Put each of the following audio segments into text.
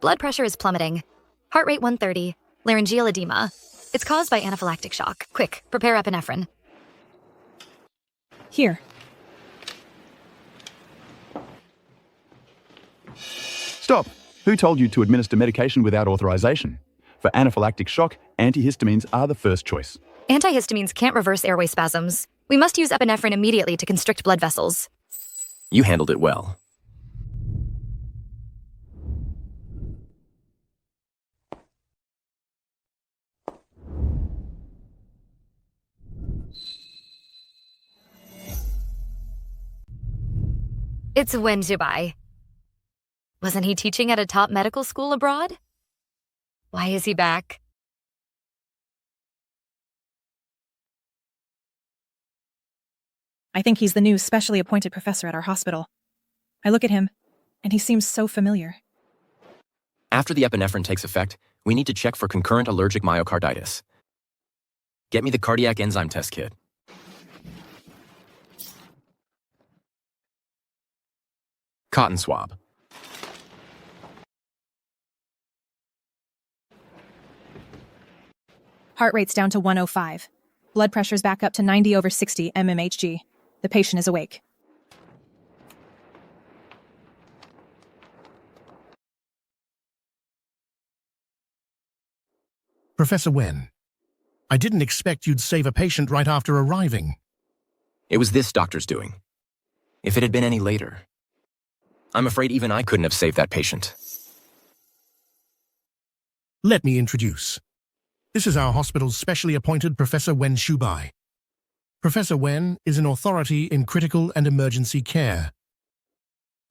Blood pressure is plummeting. Heart rate 130. Laryngeal edema. It's caused by anaphylactic shock. Quick, prepare epinephrine. Here. Stop! Who told you to administer medication without authorization? For anaphylactic shock, antihistamines are the first choice. Antihistamines can't reverse airway spasms. We must use epinephrine immediately to constrict blood vessels. You handled it well. It's Wen Zhubai. Wasn't he teaching at a top medical school abroad? Why is he back? I think he's the new specially appointed professor at our hospital. I look at him, and he seems so familiar. After the epinephrine takes effect, we need to check for concurrent allergic myocarditis. Get me the cardiac enzyme test kit. Cotton swab. Heart rate's down to 105. Blood pressure's back up to 90/60 mmHg. The patient is awake. Professor Wen, I didn't expect you'd save a patient right after arriving. It was this doctor's doing. If it had been any later, I'm afraid even I couldn't have saved that patient. Let me introduce. This is our hospital's specially appointed Professor Wen Zhubai. Professor Wen is an authority in critical and emergency care.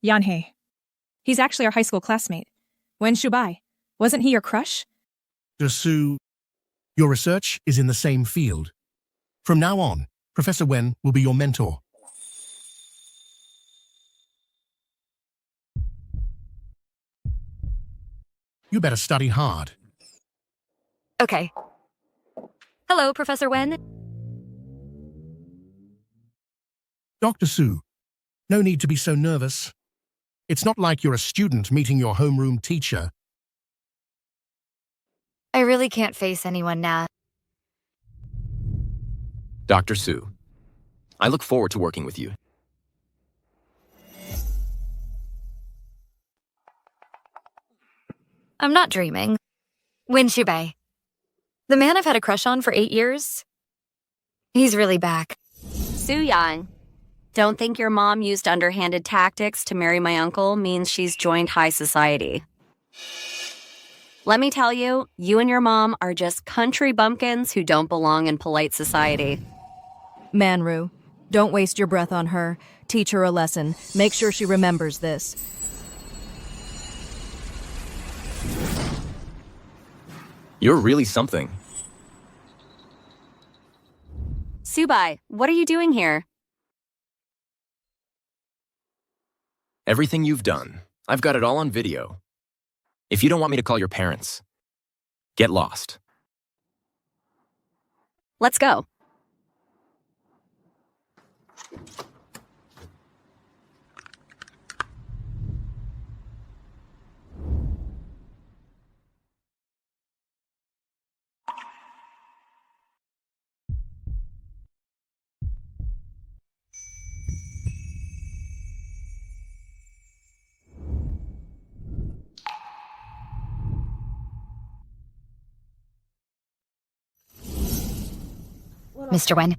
Yanhei. He's actually our high school classmate. Wen Zhubai. Wasn't he your crush? Su, your research is in the same field. From now on, Professor Wen will be your mentor. You better study hard. Okay. Hello, Professor Wen. Dr. Su, no need to be so nervous. It's not like you're a student meeting your homeroom teacher. I really can't face anyone now. Dr. Su, I look forward to working with you. I'm not dreaming. Wen Zhubai. The man I've had a crush on for 8 years? He's really back. Su-Yan, don't think your mom used underhanded tactics to marry my uncle means she's joined high society. Let me tell you, you and your mom are just country bumpkins who don't belong in polite society. Manru, don't waste your breath on her. Teach her a lesson. Make sure she remembers this. You're really something. Zhubai, what are you doing here? Everything you've done, I've got it all on video. If you don't want me to call your parents, get lost. Let's go. Mr. Wen.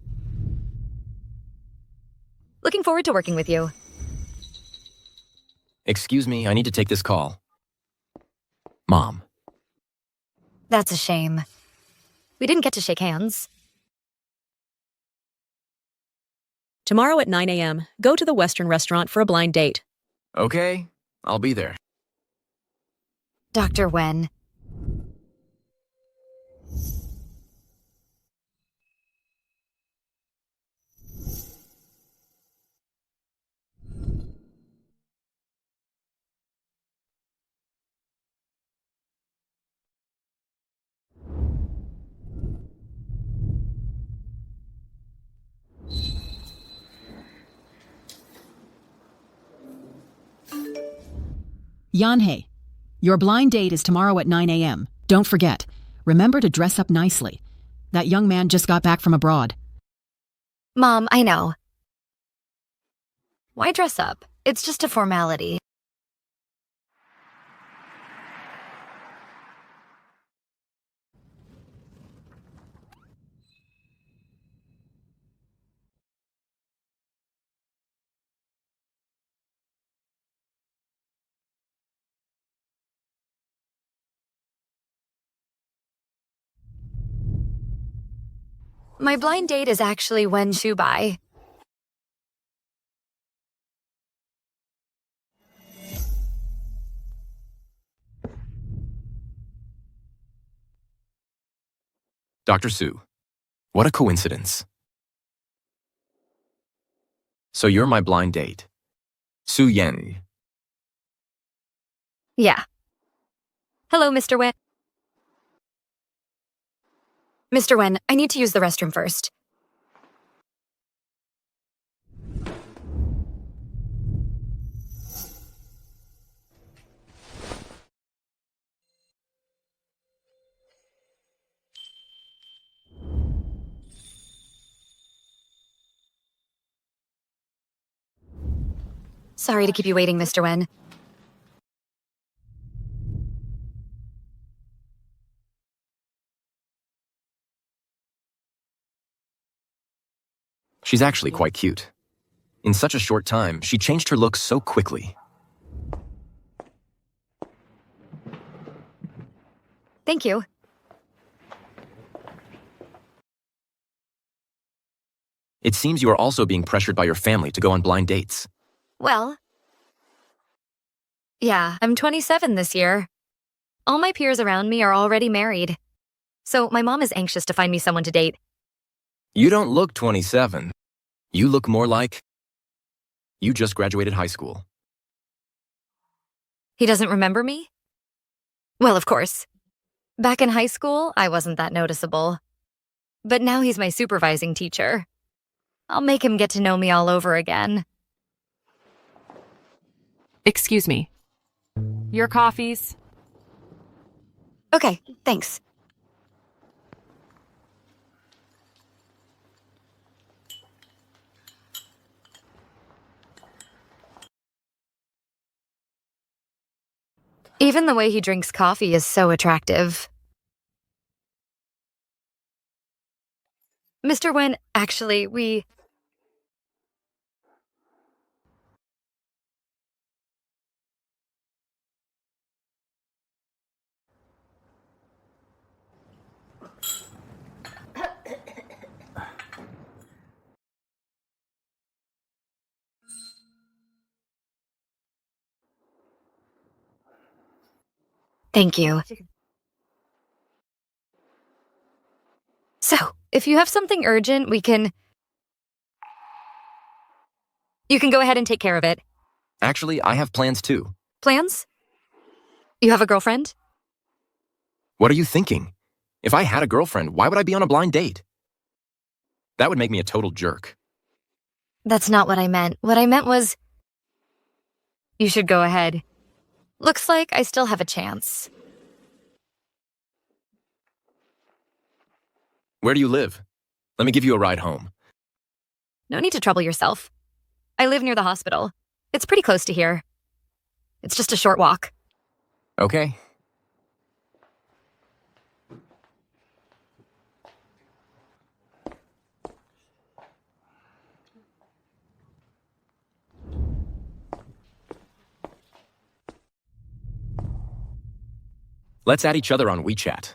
Looking forward to working with you. Excuse me, I need to take this call. Mom. That's a shame. We didn't get to shake hands. Tomorrow at 9 a.m., go to the Western restaurant for a blind date. Okay, I'll be there. Dr. Wen. Yanhei, Your blind date is tomorrow at 9 a.m. Don't forget. Remember to dress up nicely. That young man just got back from abroad. Mom, I know. Why dress up? It's just a formality. My blind date is actually Wen Shubai. Dr. Su, what a coincidence. So you're my blind date. Su Yen. Yeah. Hello, Mr. Wen. Mr. Wen, I need to use the restroom first. Sorry to keep you waiting, Mr. Wen. She's actually quite cute. In such a short time, she changed her look so quickly. Thank you. It seems you are also being pressured by your family to go on blind dates. Well, yeah, I'm 27 this year. All my peers around me are already married. So my mom is anxious to find me someone to date. You don't look 27. You look more like you just graduated high school. He doesn't remember me? Well, of course. Back in high school, I wasn't that noticeable. But now he's my supervising teacher. I'll make him get to know me all over again. Excuse me. Your coffees? Okay, thanks. Even the way he drinks coffee is so attractive. Mr. Wen, actually, we... Thank you. So, if you have something urgent, you can go ahead and take care of it. Actually, I have plans too. Plans? You have a girlfriend? What are you thinking? If I had a girlfriend, why would I be on a blind date? That would make me a total jerk. That's not what I meant. What I meant was... You should go ahead. Looks like I still have a chance. Where do you live? Let me give you a ride home. No need to trouble yourself. I live near the hospital. It's pretty close to here. It's just a short walk. Okay. Let's add each other on WeChat.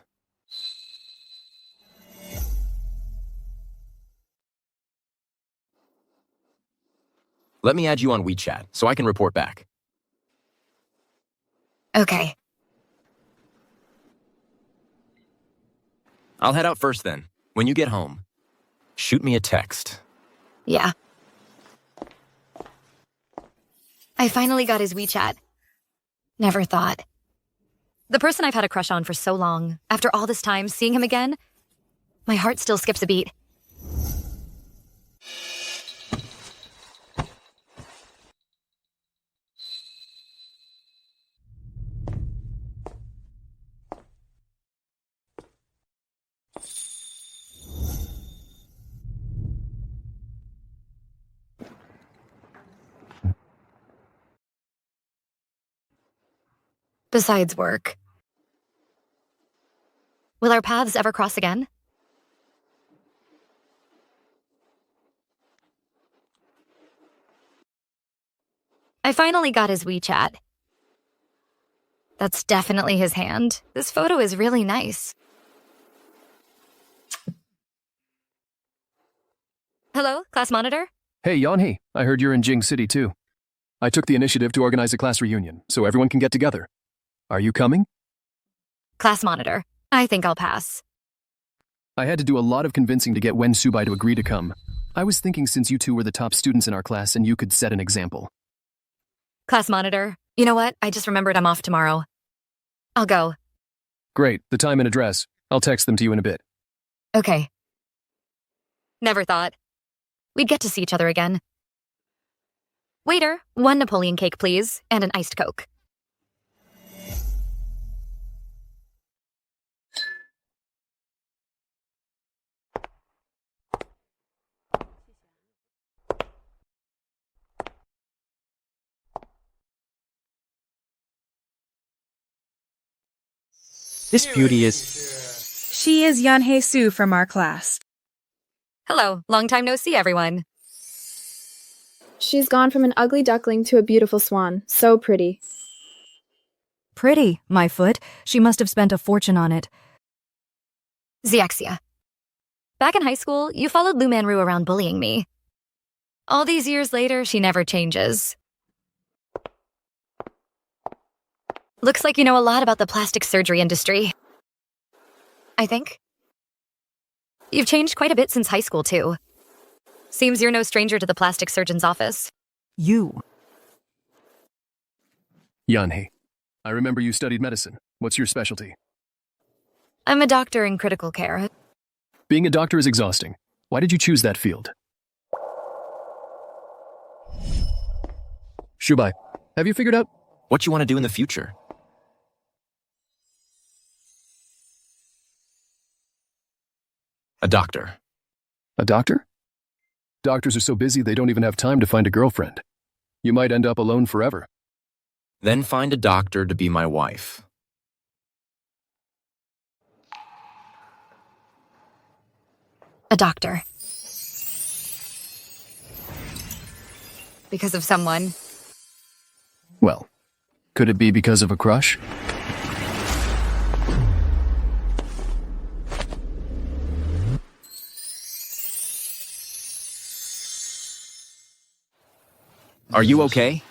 Let me add you on WeChat so I can report back. Okay. I'll head out first then. When you get home, shoot me a text. Yeah. I finally got his WeChat. Never thought. The person I've had a crush on for so long, after all this time, seeing him again, my heart still skips a beat. besides work. Will our paths ever cross again? I finally got his WeChat. That's definitely his hand. This photo is really nice. Hello, class monitor? Hey, Yanhee. I heard you're in Jing City too. I took the initiative to organize a class reunion, so everyone can get together. Are you coming? Class monitor. I think I'll pass. I had to do a lot of convincing to get Wen Subai to agree to come. I was thinking since you two were the top students in our class and you could set an example. Class monitor. You know what? I just remembered I'm off tomorrow. I'll go. Great. The time and address. I'll text them to you in a bit. Okay. Never thought we'd get to see each other again. Waiter, 1 Napoleon cake, please, and an iced Coke. This beauty is... She is Yanhee Su from our class. Hello, long time no see, everyone. She's gone from an ugly duckling to a beautiful swan. So pretty. Pretty, my foot. She must have spent a fortune on it. Xiaxia. Back in high school, you followed Lu Manru around bullying me. All these years later, she never changes. Looks like you know a lot about the plastic surgery industry. I think. You've changed quite a bit since high school, too. Seems you're no stranger to the plastic surgeon's office. You. Yanhee. I remember you studied medicine. What's your specialty? I'm a doctor in critical care. Being a doctor is exhausting. Why did you choose that field? Shubai, have you figured out what you want to do in the future? A doctor. A doctor? Doctors are so busy they don't even have time to find a girlfriend. You might end up alone forever. Then find a doctor to be my wife. A doctor. Because of someone. Well, could it be because of a crush? Are you okay?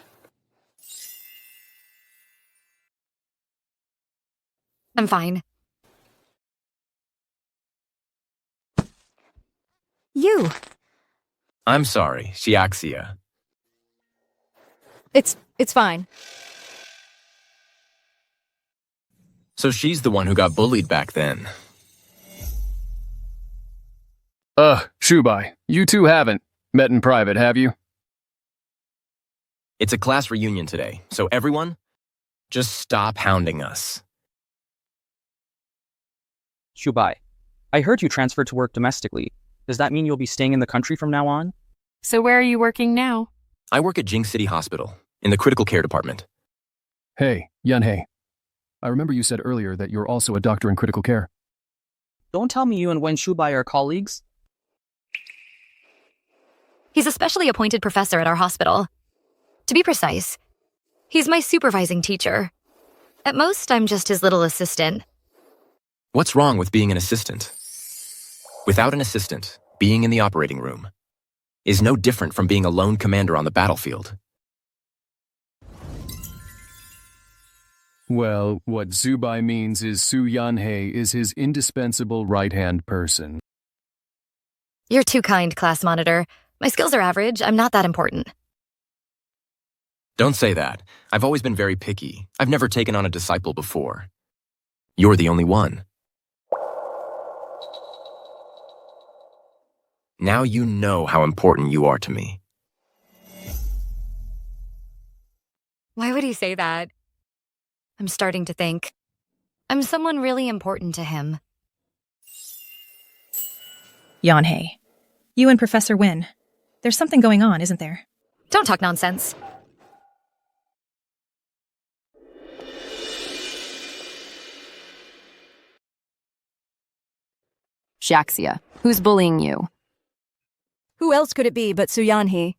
I'm fine. You. I'm sorry, Xiaxia. It's fine. So she's the one who got bullied back then. Shubai, you two haven't met in private, have you? It's a class reunion today, so everyone, just stop hounding us. Shubai, I heard you transferred to work domestically. Does that mean you'll be staying in the country from now on? So where are you working now? I work at Jing City Hospital, in the critical care department. Hey, Yanhee. I remember you said earlier that you're also a doctor in critical care. Don't tell me you and Wen Shubai are colleagues. He's a specially appointed professor at our hospital. To be precise, he's my supervising teacher. At most, I'm just his little assistant. What's wrong with being an assistant? Without an assistant, being in the operating room is no different from being a lone commander on the battlefield. Well, what Zubai means is Su Yanhee is his indispensable right-hand person. You're too kind, class monitor. My skills are average. I'm not that important. Don't say that. I've always been very picky. I've never taken on a disciple before. You're the only one. Now you know how important you are to me. Why would he say that? I'm starting to think. I'm someone really important to him. Yanhee, you and Professor Wen. There's something going on, isn't there? Don't talk nonsense. Xiaxia, who's bullying you? Who else could it be but Suyanhe?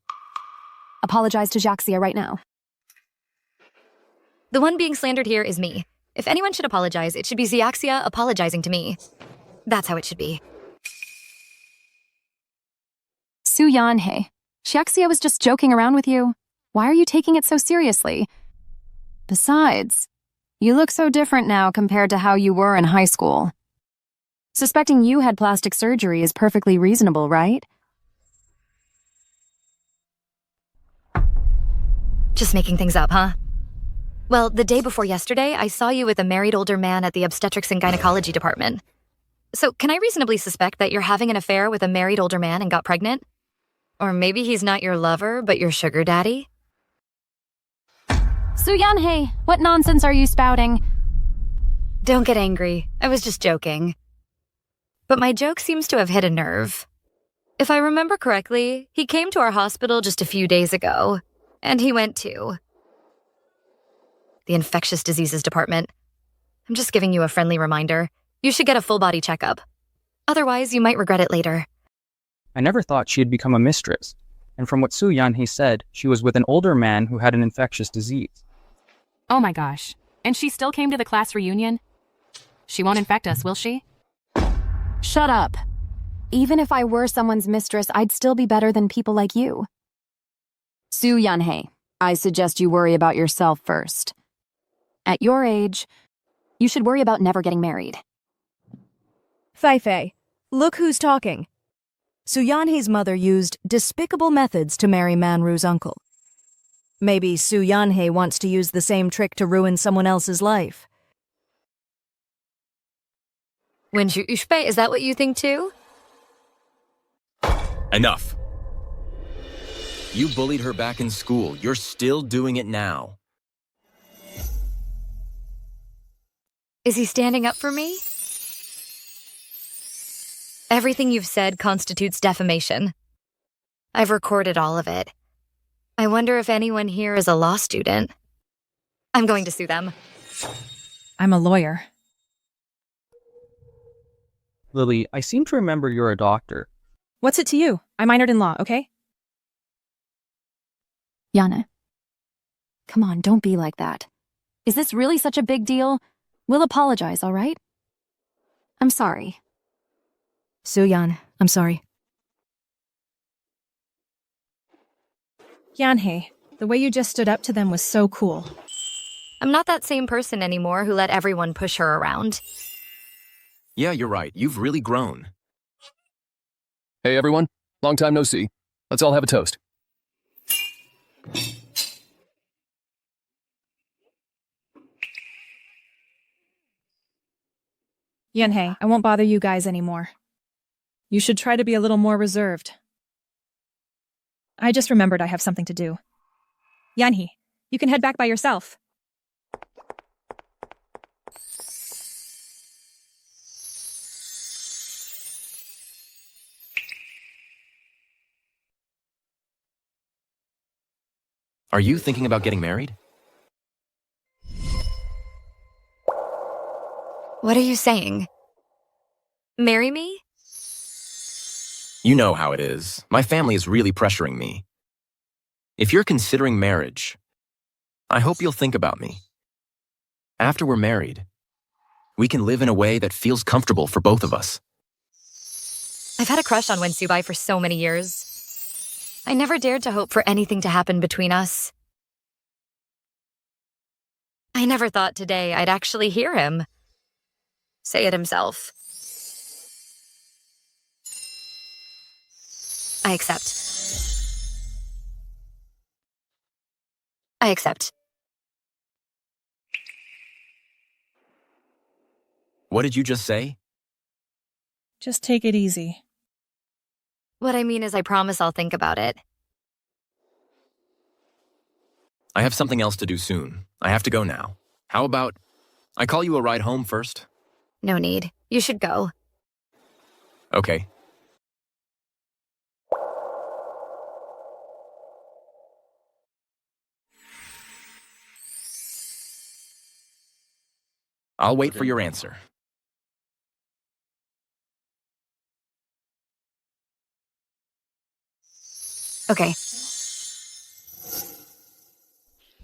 Apologize to Xiaxia right now. The one being slandered here is me. If anyone should apologize, it should be Xiaxia apologizing to me. That's how it should be. Suyanhe, Xiaxia was just joking around with you. Why are you taking it so seriously? Besides, you look so different now compared to how you were in high school. Suspecting you had plastic surgery is perfectly reasonable, right? Just making things up, huh? Well, the day before yesterday, I saw you with a married older man at the obstetrics and gynecology department. So, can I reasonably suspect that you're having an affair with a married older man and got pregnant? Or maybe he's not your lover, but your sugar daddy? Suyanhe, what nonsense are you spouting? Don't get angry. I was just joking. But my joke seems to have hit a nerve. If I remember correctly, he came to our hospital just a few days ago, and he went to the infectious diseases department. I'm just giving you a friendly reminder. You should get a full-body checkup. Otherwise, you might regret it later. I never thought she had become a mistress, and from what Su Yanhee said, she was with an older man who had an infectious disease. Oh my gosh. And she still came to the class reunion? She won't infect us, will she? Shut up. Even if I were someone's mistress, I'd still be better than people like you. Suyanhe, I suggest you worry about yourself first. At your age, you should worry about never getting married. Feifei, look who's talking. Suyanhe's mother used despicable methods to marry Manru's uncle. Maybe Suyanhe wants to use the same trick to ruin someone else's life. Wenju Ushpe, is that what you think too? Enough. You bullied her back in school. You're still doing it now. Is he standing up for me? Everything you've said constitutes defamation. I've recorded all of it. I wonder if anyone here is a law student. I'm going to sue them. I'm a lawyer. Lily, I seem to remember you're a doctor. What's it to you? I minored in law, okay? Yana, come on, don't be like that. Is this really such a big deal? We'll apologize, all right? I'm sorry. Suyan, I'm sorry. Yanhee, the way you just stood up to them was so cool. I'm not that same person anymore who let everyone push her around. Yeah, you're right. You've really grown. Hey, everyone. Long time no see. Let's all have a toast. Yanhee, I won't bother you guys anymore. You should try to be a little more reserved. I just remembered I have something to do. Yanhee, you can head back by yourself. Are you thinking about getting married? What are you saying? Marry me? You know how it is. My family is really pressuring me. If you're considering marriage, I hope you'll think about me. After we're married, we can live in a way that feels comfortable for both of us. I've had a crush on Wen Subai for so many years. I never dared to hope for anything to happen between us. I never thought today I'd actually hear him say it himself. I accept. I accept. What did you just say? Just take it easy. What I mean is I promise I'll think about it. I have something else to do soon. I have to go now. How about I call you a ride home first? No need. You should go. Okay. I'll wait for your answer. Okay.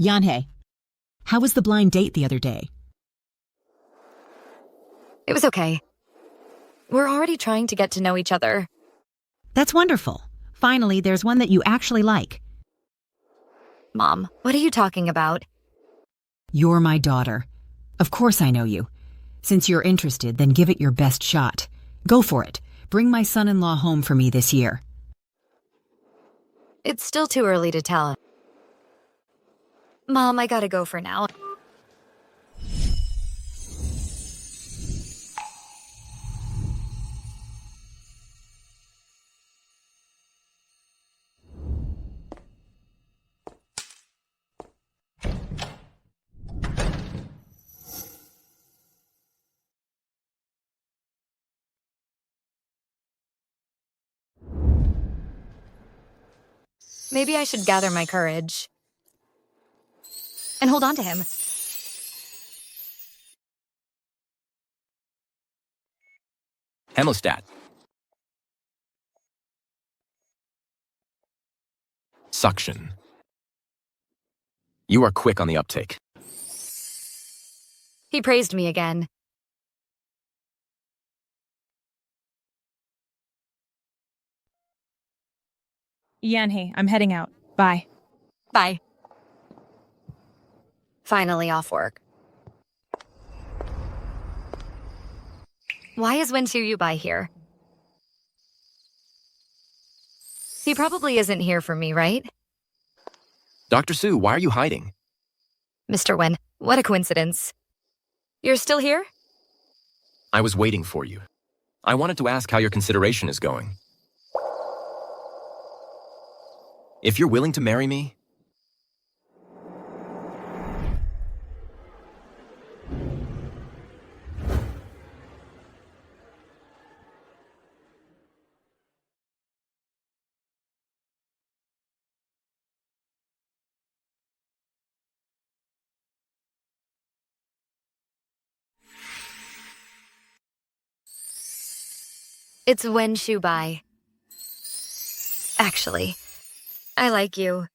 Yanhei, how was the blind date the other day? It was okay. We're already trying to get to know each other. That's wonderful. Finally, there's one that you actually like. Mom, what are you talking about? You're my daughter. Of course I know you. Since you're interested, then give it your best shot. Go for it. Bring my son-in-law home for me this year. It's still too early to tell. Mom, I gotta go for now. Maybe I should gather my courage. And hold on to him. Hemostat. Suction. You are quick on the uptake. He praised me again. Yanhei, I'm heading out. Bye. Bye. Finally off work. Why is Wensu Yubai here? He probably isn't here for me, right? Dr. Su, why are you hiding? Mr. Wen, what a coincidence. You're still here? I was waiting for you. I wanted to ask how your consideration is going. If you're willing to marry me, It's Wen Shubai. Actually, I like you.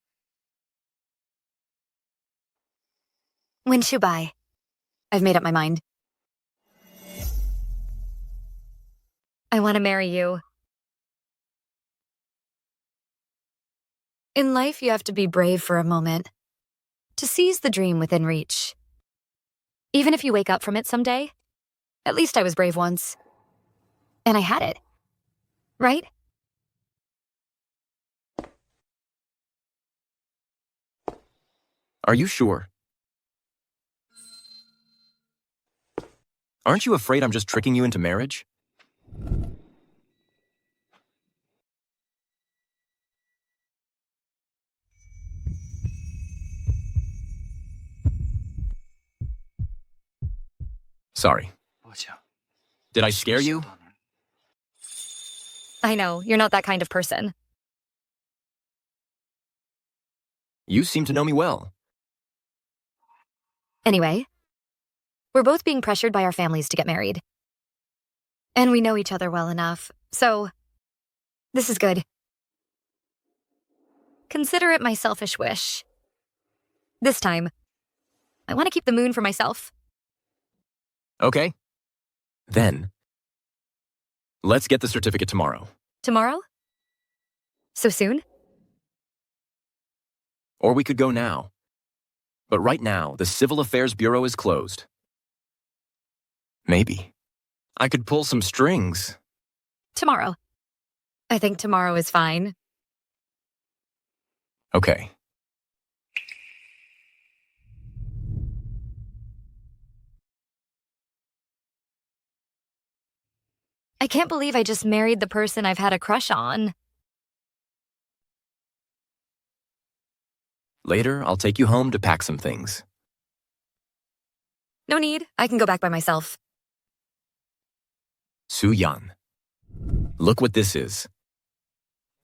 Wen Shubai. I've made up my mind. I want to marry you. In life, you have to be brave for a moment. To seize the dream within reach. Even if you wake up from it someday, at least I was brave once. And I had it. Right? are you sure? Aren't you afraid I'm just tricking you into marriage? Sorry. Did I scare you? I know, you're not that kind of person. You seem to know me well. Anyway, we're both being pressured by our families to get married. And we know each other well enough, so this is good. Consider it my selfish wish. This time, I want to keep the moon for myself. Okay. Then, let's get the certificate tomorrow. Tomorrow? So soon? Or we could go now. But right now, the Civil Affairs Bureau is closed. Maybe I could pull some strings. Tomorrow. I think tomorrow is fine. Okay. I can't believe I just married the person I've had a crush on. Later, I'll take you home to pack some things. No need, I can go back by myself. Su Yan. Look what this is.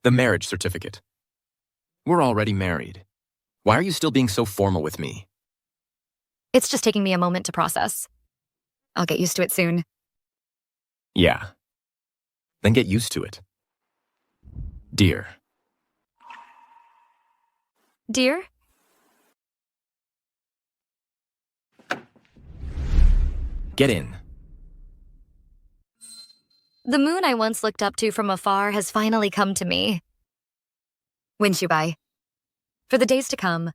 The marriage certificate. We're already married. Why are you still being so formal with me? It's just taking me a moment to process. I'll get used to it soon. Yeah. Then get used to it. Dear. Dear? Get in. The moon I once looked up to from afar has finally come to me. Winshubai. For the days to come.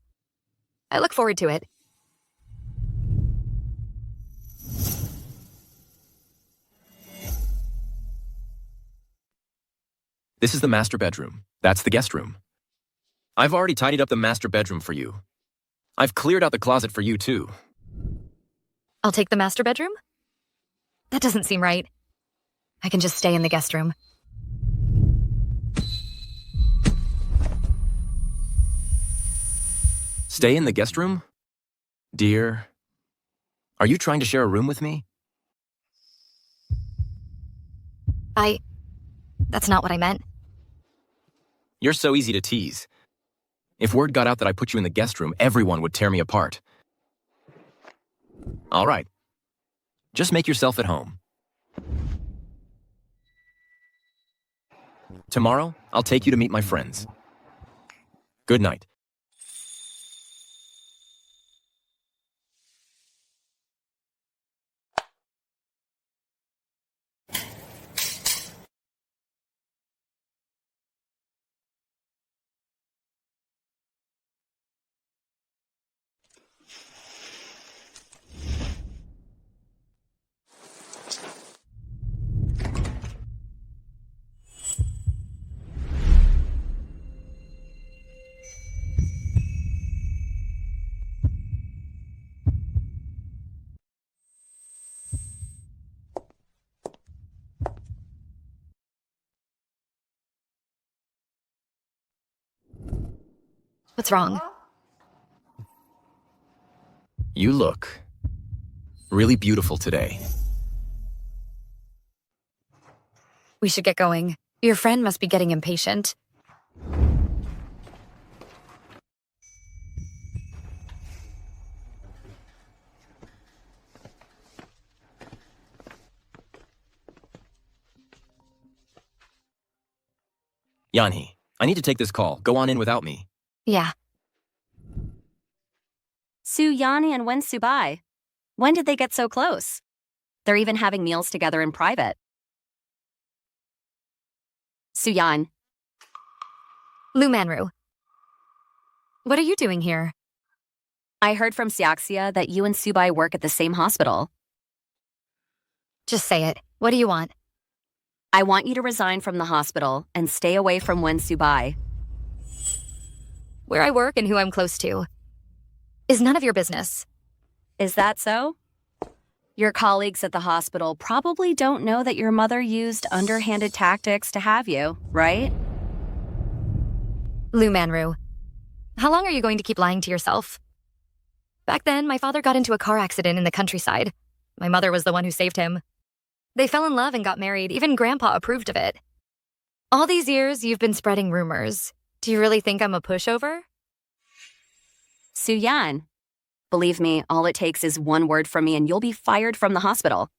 I look forward to it. This is the master bedroom. That's the guest room. I've already tidied up the master bedroom for you. I've cleared out the closet for you, too. I'll take the master bedroom? That doesn't seem right. I can just stay in the guest room. Stay in the guest room? Dear, are you trying to share a room with me? That's not what I meant. You're so easy to tease. If word got out that I put you in the guest room, everyone would tear me apart. All right. Just make yourself at home. Tomorrow, I'll take you to meet my friends. Good night. What's wrong? You look really beautiful today. We should get going. Your friend must be getting impatient. Yanhi, I need to take this call. Go on in without me. Yeah. Su-Yanhi and Wen-Subai. When did they get so close? They're even having meals together in private. Su-Yan. Lu Manru. What are you doing here? I heard from Siaxia that you and Subai work at the same hospital. Just say it. What do you want? I want you to resign from the hospital and stay away from Wen-Subai. Where I work and who I'm close to is none of your business. Is that so? Your colleagues at the hospital probably don't know that your mother used underhanded tactics to have you, right? Lu Manru, how long are you going to keep lying to yourself? Back then, my father got into a car accident in the countryside. My mother was the one who saved him. They fell in love and got married. Even Grandpa approved of it. All these years, you've been spreading rumors. Do you really think I'm a pushover? Su-Yan, believe me, all it takes is one word from me and you'll be fired from the hospital.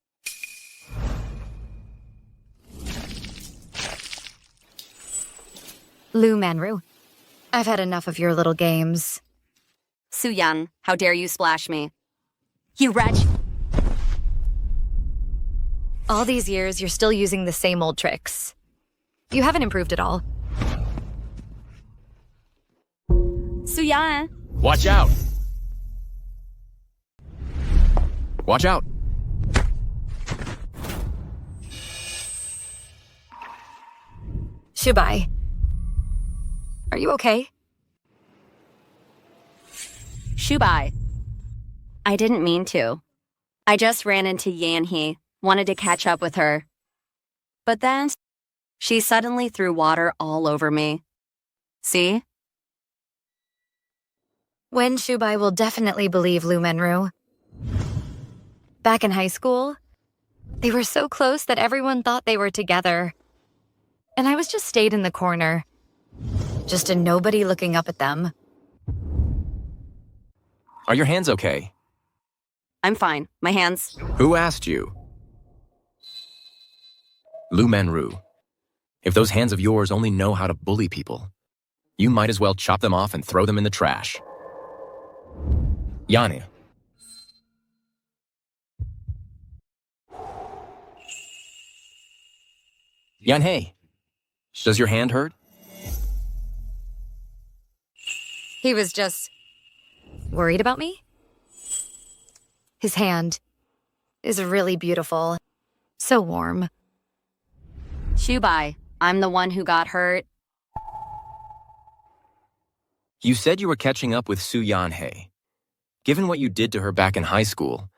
Lu Manru, I've had enough of your little games. Su-Yan, how dare you splash me? You wretch! All these years, you're still using the same old tricks. You haven't improved at all. Su-Yan! Watch out! Watch out! Shubai, are you okay? Shubai. I didn't mean to. I just ran into Yanhi, wanted to catch up with her. But then, she suddenly threw water all over me. See? Wen Shubai will definitely believe Lu Menru. Back in high school, they were so close that everyone thought they were together. And I was just stayed in the corner. Just a nobody looking up at them. Are your hands okay? I'm fine. My hands... Who asked you? Lu Manru, if those hands of yours only know how to bully people. You might as well chop them off and throw them in the trash. Yanni. Yanhei, does your hand hurt? He was just worried about me? His hand is really beautiful. So warm. Shubai, I'm the one who got hurt. You said you were catching up with Su Yanhei. Given what you did to her back in high school,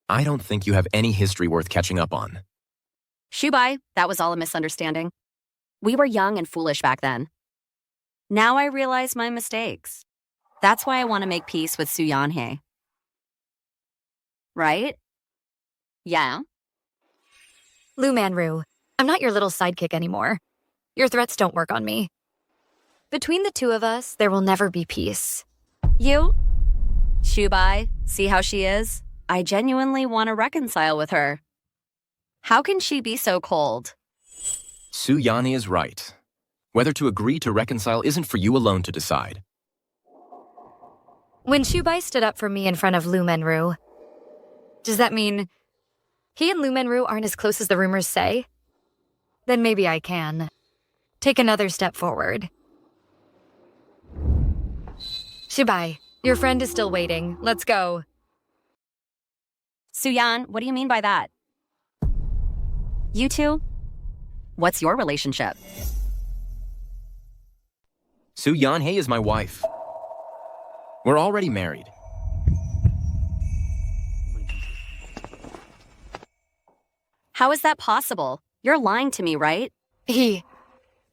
I don't think you have any history worth catching up on. Shubai, that was all a misunderstanding. We were young and foolish back then. Now I realize my mistakes. That's why I want to make peace with Su Yanhei. Right? Yeah? Lu Manru, I'm not your little sidekick anymore. Your threats don't work on me. Between the two of us, there will never be peace. You? Shubai, see how she is? I genuinely want to reconcile with her. How can she be so cold? Su Yanhei is right. Whether to agree to reconcile isn't for you alone to decide. When Shubai stood up for me in front of Lu Manru, does that mean he and Lu Manru aren't as close as the rumors say? Then maybe I can take another step forward. Shubai, your friend is still waiting. Let's go. Suyan, what do you mean by that? You two? What's your relationship? Su Yanhei is my wife. We're already married. How is that possible? You're lying to me, right? He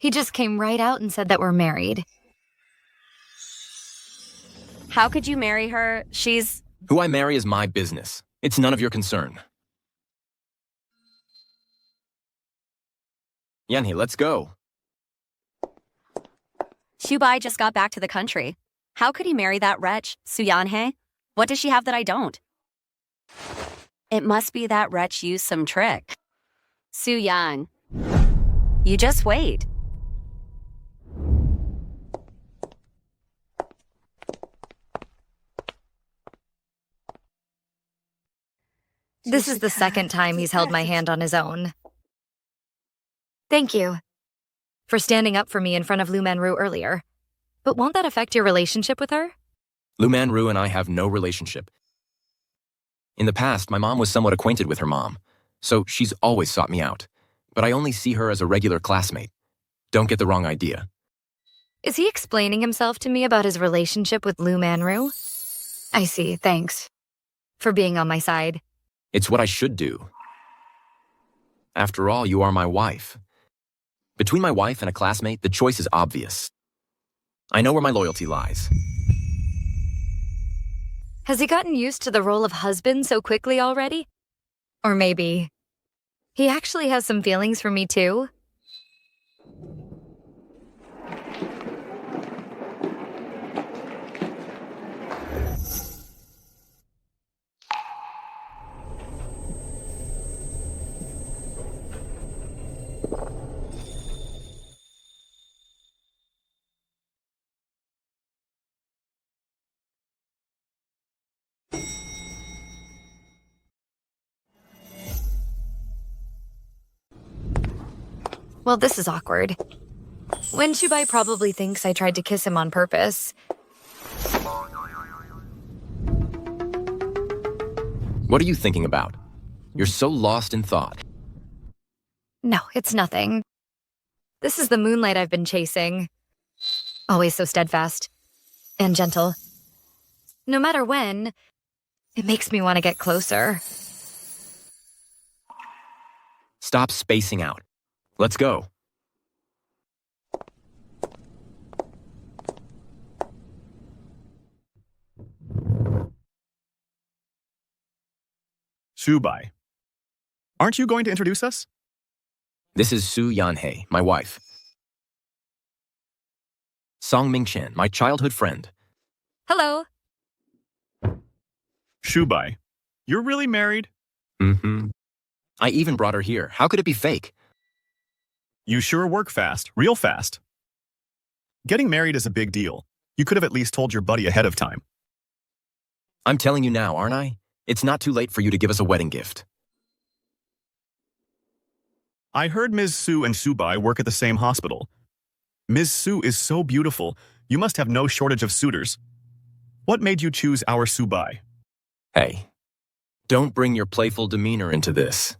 just came right out and said that we're married. How could you marry her? She's... Who I marry is my business. It's none of your concern. Yanhei, let's go. Shubai just got back to the country. How could he marry that wretch, Su Yanhei? What does she have that I don't? It must be that wretch used some trick. Su Yan, you just wait. This is the second time he's held my hand on his own. Thank you for standing up for me in front of Lu Manru earlier. But won't that affect your relationship with her? Lu Manru and I have no relationship. In the past, my mom was somewhat acquainted with her mom, so she's always sought me out. But I only see her as a regular classmate. Don't get the wrong idea. Is he explaining himself to me about his relationship with Lu Manru? I see, thanks for being on my side. It's what I should do. After all, you are my wife. Between my wife and a classmate, the choice is obvious. I know where my loyalty lies. Has he gotten used to the role of husband so quickly already? Or maybe he actually has some feelings for me too? Well, this is awkward. Wen Shubai probably thinks I tried to kiss him on purpose. What are you thinking about? You're so lost in thought. No, it's nothing. This is the moonlight I've been chasing. Always so steadfast and gentle. No matter when, it makes me want to get closer. Stop spacing out. Let's go. Shubai. Aren't you going to introduce us? This is Su Yanhei, my wife. Song Mingchen, my childhood friend. Hello. Shubai. You're really married? Mm-hmm. I even brought her here. How could it be fake? You sure work fast, real fast. Getting married is a big deal. You could have at least told your buddy ahead of time. I'm telling you now, aren't I? It's not too late for you to give us a wedding gift. I heard Ms. Su and Subai work at the same hospital. Ms. Su is so beautiful, you must have no shortage of suitors. What made you choose our Subai? Hey, don't bring your playful demeanor into this.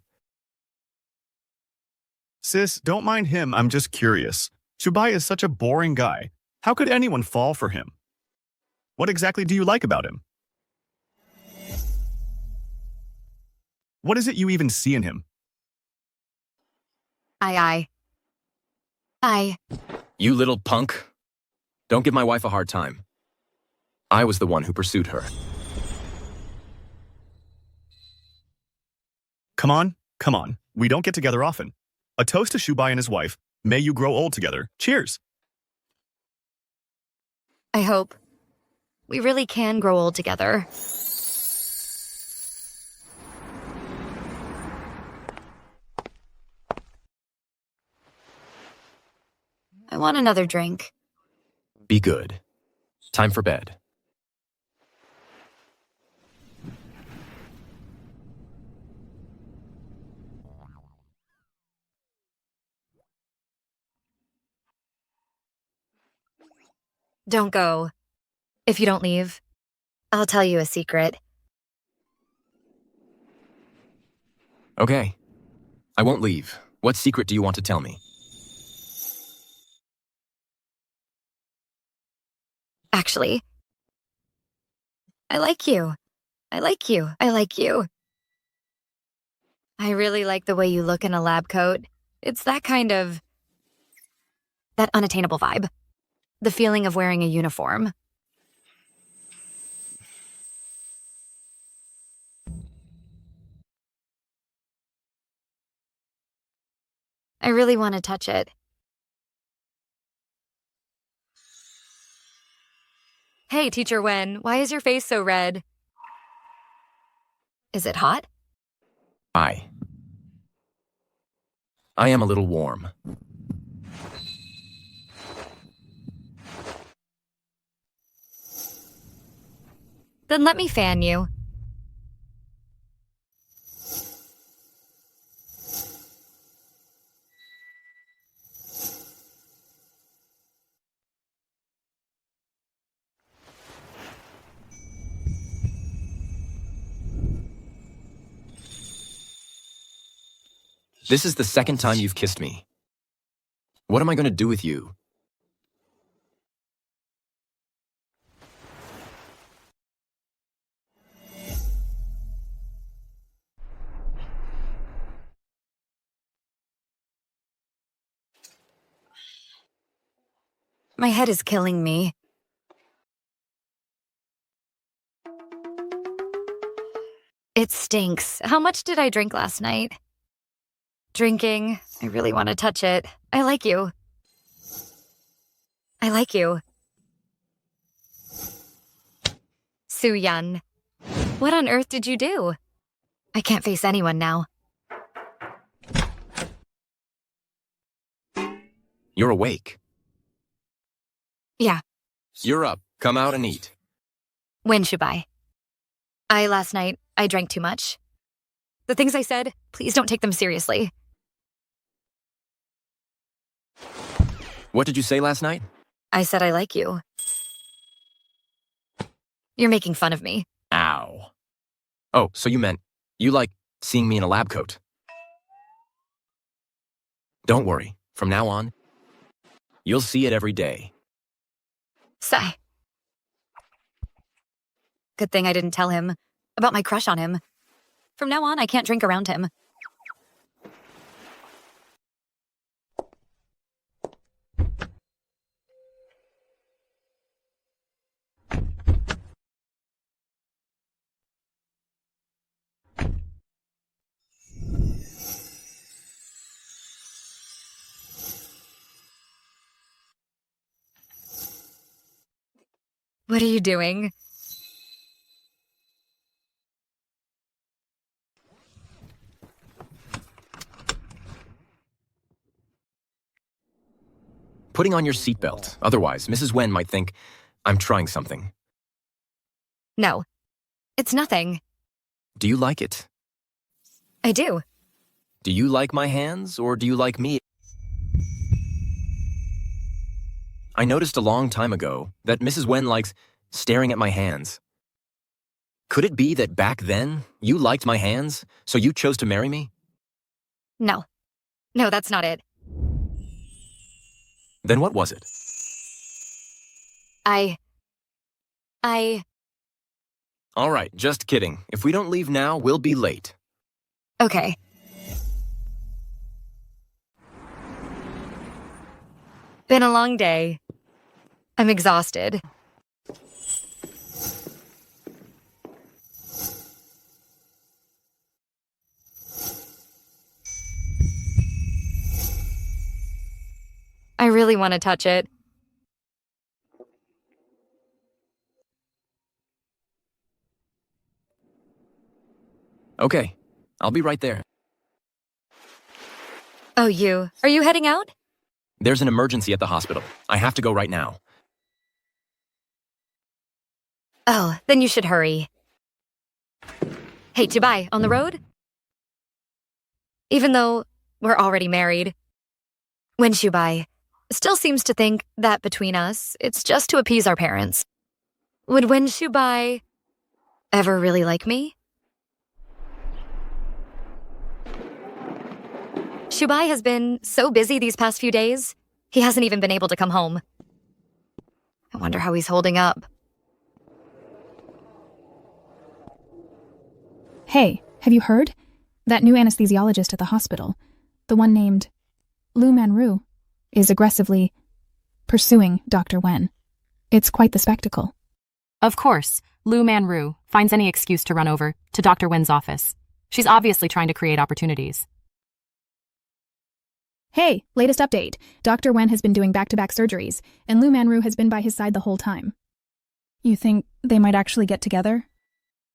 Sis, don't mind him, I'm just curious. Subai is such a boring guy. How could anyone fall for him? What exactly do you like about him? What is it you even see in him? I. You little punk. Don't give my wife a hard time. I was the one who pursued her. Come on. We don't get together often. A toast to Subai and his wife. May you grow old together. Cheers. I hope. We really can grow old together. I want another drink. Be good. Time for bed. Don't go. If you don't leave, I'll tell you a secret. Okay. I won't leave. What secret do you want to tell me? Actually, I like you. I like you. I really like the way you look in a lab coat. It's that unattainable vibe. The feeling of wearing a uniform. I really want to touch it. Hey, Teacher Wen, why is your face so red? Is it hot? I am a little warm. Then let me fan you. This is the second time you've kissed me. What am I going to do with you? My head is killing me. It stinks. How much did I drink last night? Drinking. I really want to touch it. I like you. Su-Yun. What on earth did you do? I can't face anyone now. You're awake. Yeah. You're up. Come out and eat. When should I? Last night, I drank too much. The things I said, please don't take them seriously. What did you say last night? I said I like you. You're making fun of me. Ow. Oh, so you meant you like seeing me in a lab coat. Don't worry. From now on, you'll see it every day. Sigh. Good thing I didn't tell him about my crush on him. From now on, I can't drink around him. What are you doing? putting on your seatbelt. Otherwise, Mrs. Wen might think I'm trying something. No, it's nothing. Do you like it? I do. Do you like my hands, or do you like me? I noticed a long time ago that Mrs. Wen likes staring at my hands. Could it be that back then, you liked my hands, so you chose to marry me? No. No, that's not it. Then what was it? I... All right, just kidding. If we don't leave now, we'll be late. Okay. Been a long day. I'm exhausted. I really want to touch it. Okay, I'll be right there. Oh, you. Are you heading out? There's an emergency at the hospital. I have to go right now. Oh, then you should hurry. Hey, Dubai, on the road? Even though we're already married, Wen Shubai still seems to think that between us, it's just to appease our parents. Would Wen Shubai ever really like me? Shubai has been so busy these past few days, he hasn't even been able to come home. I wonder how he's holding up. Hey, have you heard? That new anesthesiologist at the hospital, the one named Lu Manru, is aggressively pursuing Dr. Wen. It's quite the spectacle. Of course, Lu Manru finds any excuse to run over to Dr. Wen's office. She's obviously trying to create opportunities. Hey, latest update. Dr. Wen has been doing back-to-back surgeries, and Lu Manru has been by his side the whole time. You think they might actually get together?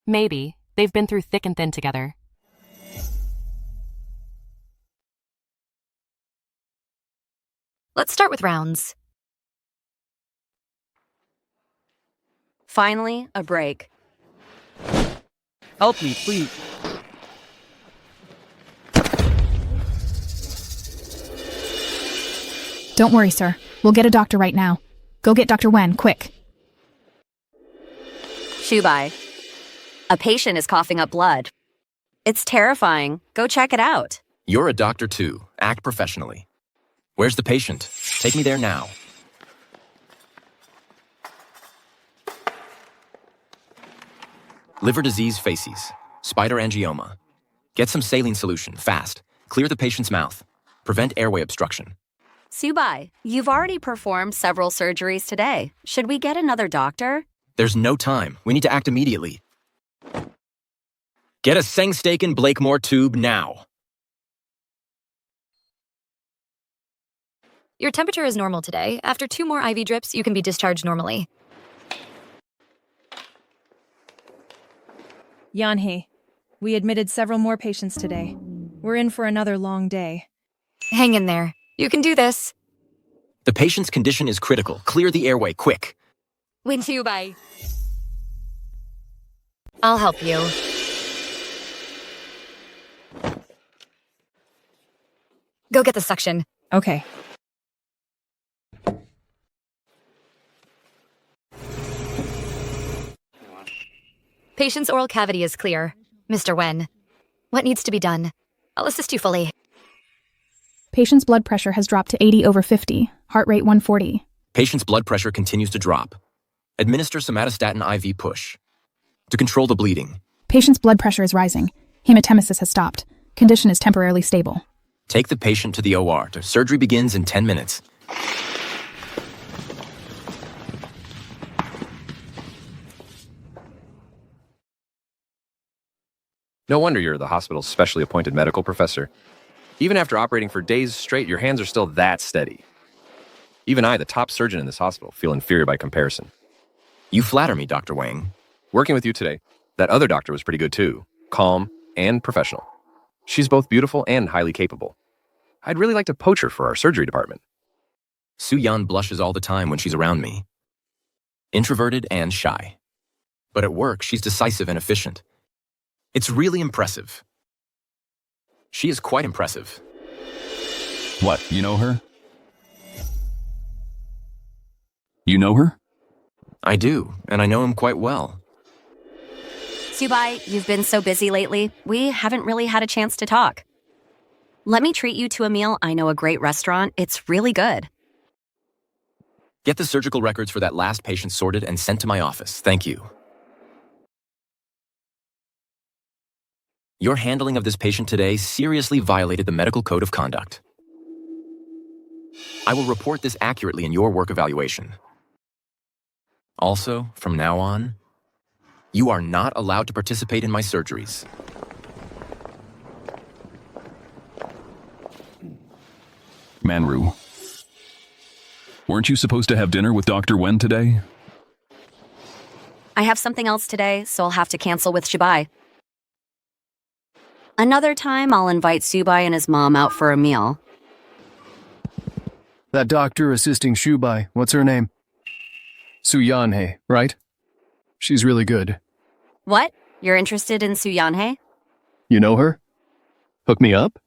Maybe. They've been through thick and thin together. Let's start with rounds. Finally, a break. Help me, please. Don't worry, sir. We'll get a doctor right now. Go get Dr. Wen, quick. Shubai. A patient is coughing up blood. It's terrifying. Go check it out. You're a doctor too. Act professionally. Where's the patient? Take me there now. Liver disease facies. Spider angioma. Get some saline solution, fast. Clear the patient's mouth. Prevent airway obstruction. Subai, you've already performed several surgeries today. Should we get another doctor? There's no time. We need to act immediately. Get a Sengstaken Blakemore tube now. Your temperature is normal today. After 2 more IV drips, you can be discharged normally. Yanhee, we admitted several more patients today. We're in for another long day. Hang in there. You can do this. The patient's condition is critical. Clear the airway, quick. Wen Shubai. I'll help you. Go get the suction. Okay. Patient's oral cavity is clear. Mr. Wen, what needs to be done? I'll assist you fully. Patient's blood pressure has dropped to 80/50, heart rate 140. Patient's blood pressure continues to drop. Administer somatostatin IV push. To control the bleeding. Patient's blood pressure is rising. Hematemesis has stopped. Condition is temporarily stable. Take the patient to the OR. Surgery begins in 10 minutes. No wonder you're the hospital's specially appointed medical professor. Even after operating for days straight, your hands are still that steady. Even I, the top surgeon in this hospital, feel inferior by comparison. You flatter me, Dr. Wang. Working with you today, that other doctor was pretty good too. Calm and professional. She's both beautiful and highly capable. I'd really like to poach her for our surgery department. Su-Yan blushes all the time when she's around me. Introverted and shy. But at work, she's decisive and efficient. It's really impressive. She is quite impressive. What, you know her? You know her? I do, and I know him quite well. Subai, you've been so busy lately, we haven't really had a chance to talk. Let me treat you to a meal. I know a great restaurant. It's really good. Get the surgical records for that last patient sorted and sent to my office. Thank you. Your handling of this patient today seriously violated the medical code of conduct. I will report this accurately in your work evaluation. Also, from now on, you are not allowed to participate in my surgeries. Manru. Weren't you supposed to have dinner with Dr. Wen today? I have something else today, so I'll have to cancel with Subai. Another time, I'll invite Subai and his mom out for a meal. That doctor assisting Shubai, what's her name? Su-Yanhei, right? She's really good. What? You're interested in Su-Yanhei? You know her? Hook me up?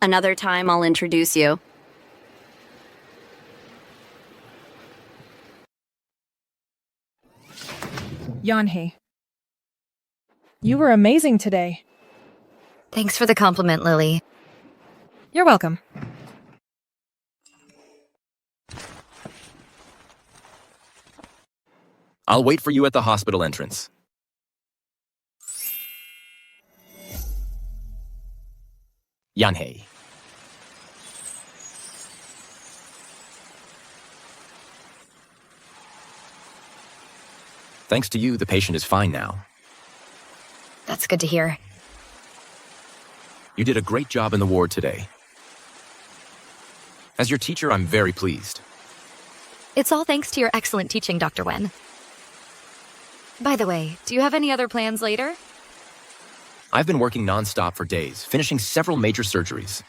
Another time, I'll introduce you. Yanhei. You were amazing today. Thanks for the compliment, Lily. You're welcome. I'll wait for you at the hospital entrance. Yanhei. Thanks to you, the patient is fine now. That's good to hear. You did a great job in the ward today. As your teacher, I'm very pleased. It's all thanks to your excellent teaching, Dr. Wen. By the way, do you have any other plans later? I've been working non-stop for days, finishing several major surgeries.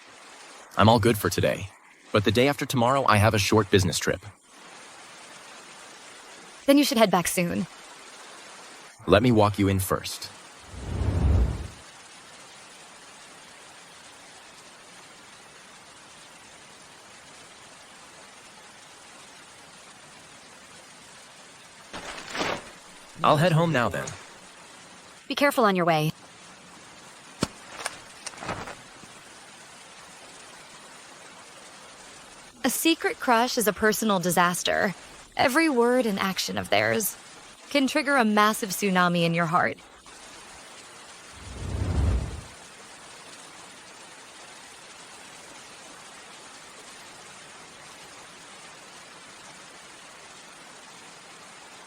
I'm all good for today, but the day after tomorrow, I have a short business trip. Then you should head back soon. Let me walk you in first. I'll head home now then. Be careful on your way. A secret crush is a personal disaster. Every word and action of theirs can trigger a massive tsunami in your heart.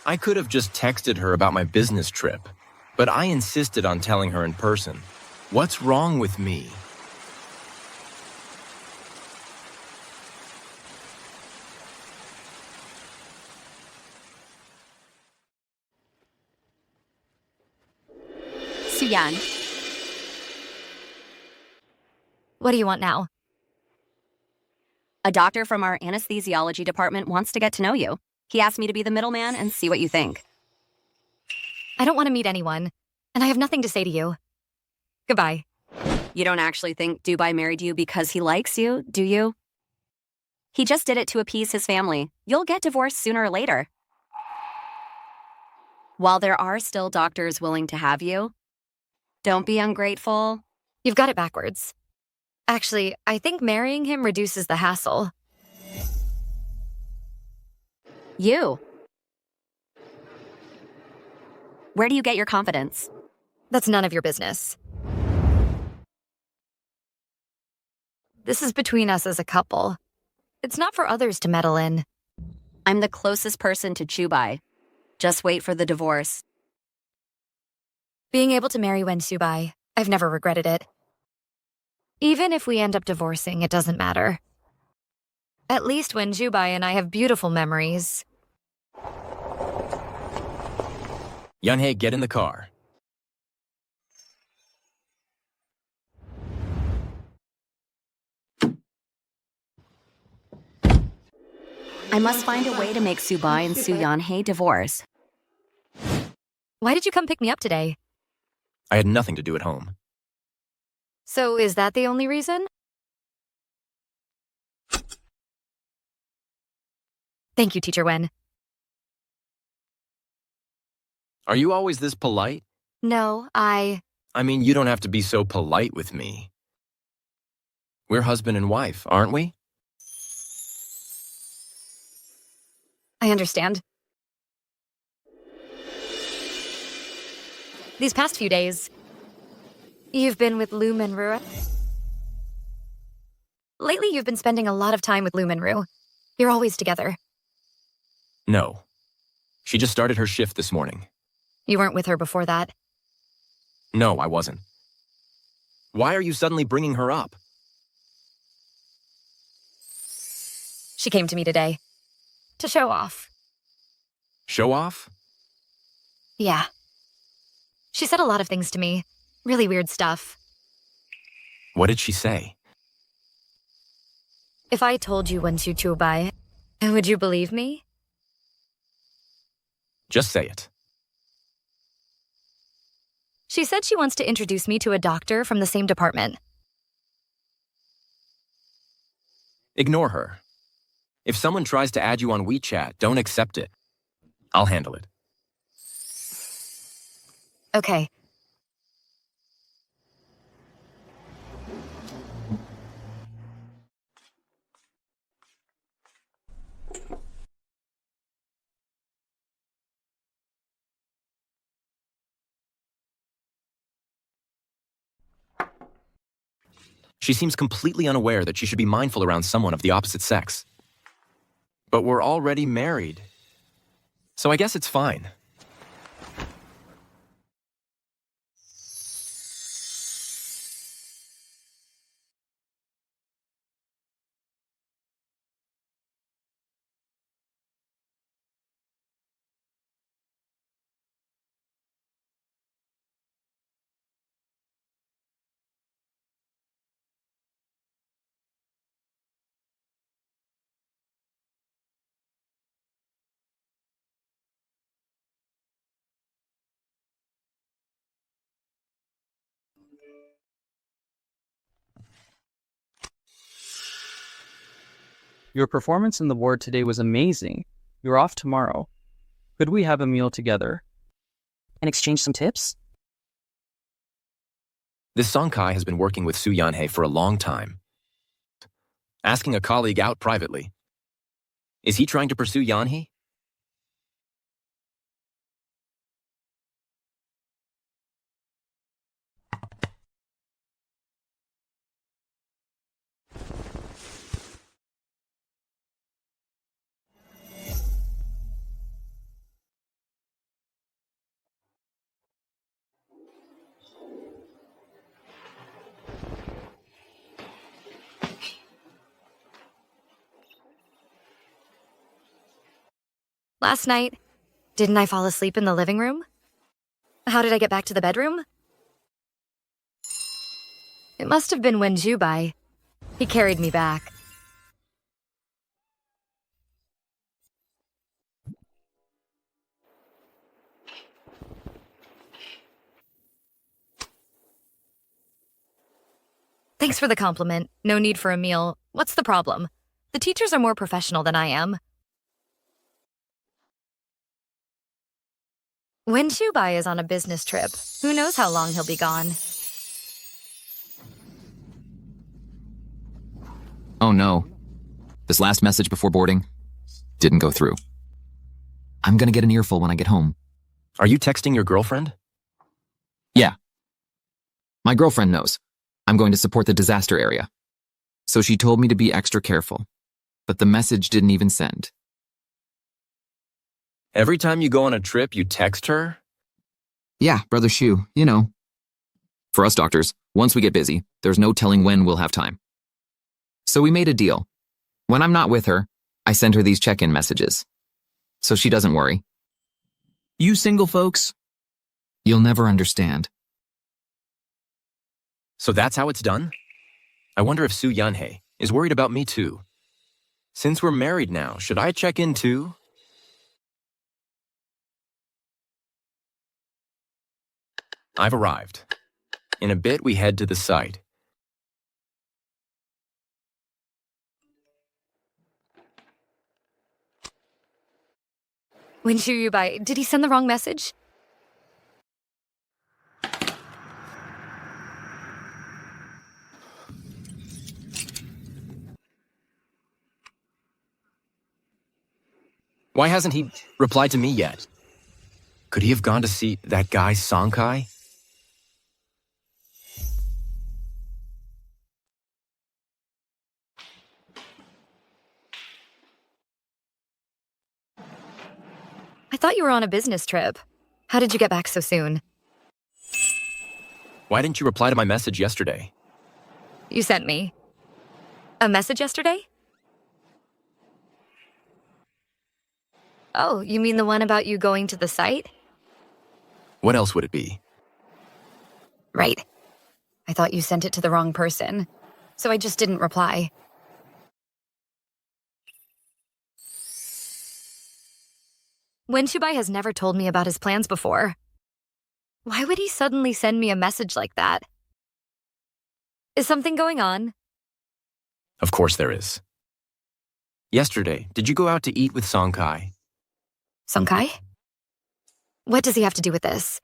I could have just texted her about my business trip, but I insisted on telling her in person. What's wrong with me? Su-Yan. What do you want now? A doctor from our anesthesiology department wants to get to know you. He asked me to be the middleman and see what you think. I don't want to meet anyone, and I have nothing to say to you. Goodbye. You don't actually think Dubai married you because he likes you, do you? He just did it to appease his family. You'll get divorced sooner or later. While there are still doctors willing to have you, don't be ungrateful. You've got it backwards. Actually, I think marrying him reduces the hassle. You. Where do you get your confidence? That's none of your business. This is between us as a couple. It's not for others to meddle in. I'm the closest person to Chubai. Just wait for the divorce. Being able to marry Wen Subai, I've never regretted it. Even if we end up divorcing, it doesn't matter. At least Wen Jubai and I have beautiful memories. Yanhei, get in the car. I must find a way to make Subai and Soo Yeon-hae divorce. Why did you come pick me up today? I had nothing to do at home. So is that the only reason? Thank you, Teacher Wen. Are you always this polite? No, I mean, you don't have to be so polite with me. We're husband and wife, aren't we? I understand. These past few days, you've been with Lou Menru. Lately, you've been spending a lot of time with Lou Menru. You're always together. No. She just started her shift this morning. You weren't with her before that. No, I wasn't. Why are you suddenly bringing her up? She came to me today. To show off. Show off? Yeah. She said a lot of things to me. Really weird stuff. What did she say? If I told you when you chubai, would you believe me? Just say it. She said she wants to introduce me to a doctor from the same department. Ignore her. If someone tries to add you on WeChat, don't accept it. I'll handle it. Okay. She seems completely unaware that she should be mindful around someone of the opposite sex. But we're already married. So I guess it's fine. Your performance in the ward today was amazing. You're off tomorrow. Could we have a meal together? And exchange some tips? This Songkai has been working with Soo Yeon-hae for a long time. Asking a colleague out privately. Is he trying to pursue Yeon-hae? Last night, didn't I fall asleep in the living room? How did I get back to the bedroom? It must have been when Jubai. He carried me back. Thanks for the compliment. No need for a meal. What's the problem? The teachers are more professional than I am. When Jubai is on a business trip, who knows how long he'll be gone? Oh no. This last message before boarding didn't go through. I'm gonna get an earful when I get home. Are you texting your girlfriend? Yeah. My girlfriend knows. I'm going to support the disaster area. So she told me to be extra careful. But the message didn't even send. Every time you go on a trip, you text her? Yeah, Brother Shu, you know. For us doctors, once we get busy, there's no telling when we'll have time. So we made a deal. When I'm not with her, I send her these check-in messages. So she doesn't worry. You single folks? You'll never understand. So that's how it's done? I wonder if Soo Yeon-hae is worried about me too. Since we're married now, should I check in too? I've arrived. In a bit, we head to the site. When Shuyubai, did he send the wrong message? Why hasn't he replied to me yet? Could he have gone to see that guy Songkai? I thought you were on a business trip. How did you get back so soon? Why didn't you reply to my message yesterday? You sent me a message yesterday? Oh, you mean the one about you going to the site? What else would it be? Right. I thought you sent it to the wrong person, so I just didn't reply. Wenshubai has never told me about his plans before. Why would he suddenly send me a message like that? Is something going on? Of course there is. Yesterday, did you go out to eat with Songkai? Songkai? What does he have to do with this?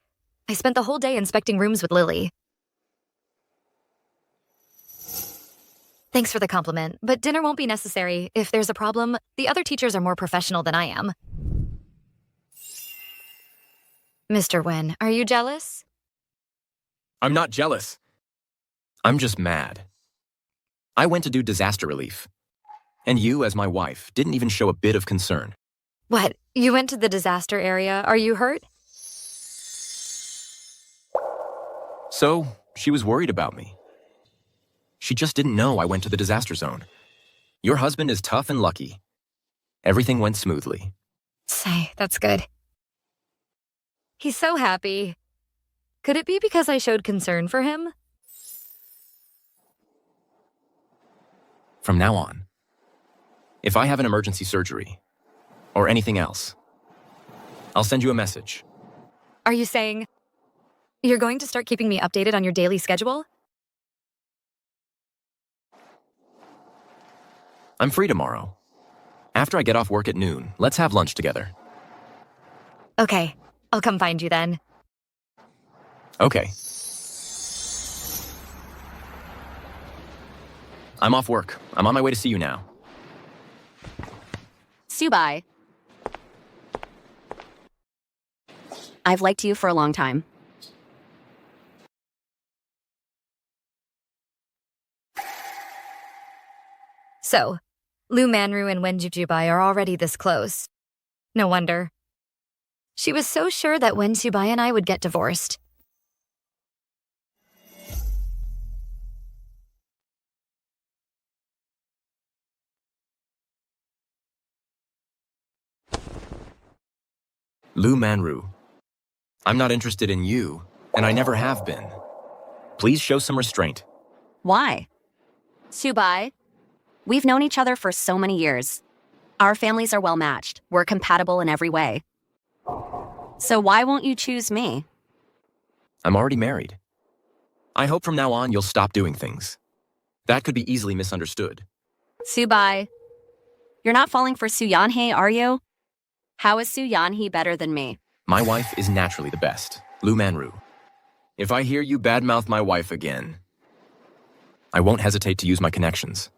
I spent the whole day inspecting rooms with Lily. Thanks for the compliment, but dinner won't be necessary. If there's a problem, the other teachers are more professional than I am. Mr. Wen, are you jealous? I'm not jealous. I'm just mad. I went to do disaster relief. And you, as my wife, didn't even show a bit of concern. What? You went to the disaster area? Are you hurt? So, she was worried about me. She just didn't know I went to the disaster zone. Your husband is tough and lucky. Everything went smoothly. Say, that's good. He's so happy. Could it be because I showed concern for him? From now on, if I have an emergency surgery, or anything else, I'll send you a message. Are you saying you're going to start keeping me updated on your daily schedule? I'm free tomorrow. After I get off work at noon, let's have lunch together. Okay, I'll come find you then. Okay. I'm off work. I'm on my way to see you now. Subai. I've liked you for a long time. So, Lu Manru and Wen Jujubai are already this close. No wonder. She was so sure that Wen Subai and I would get divorced. Lu Manru, I'm not interested in you, and I never have been. Please show some restraint. Why? Subai, we've known each other for so many years. Our families are well matched. We're compatible in every way. So why won't you choose me? I'm already married. I hope from now on you'll stop doing things. That could be easily misunderstood. Subai, you're not falling for Su Yanhei, are you? How is Su Yanhei better than me? My wife is naturally the best, Lu Manru. If I hear you badmouth my wife again, I won't hesitate to use my connections.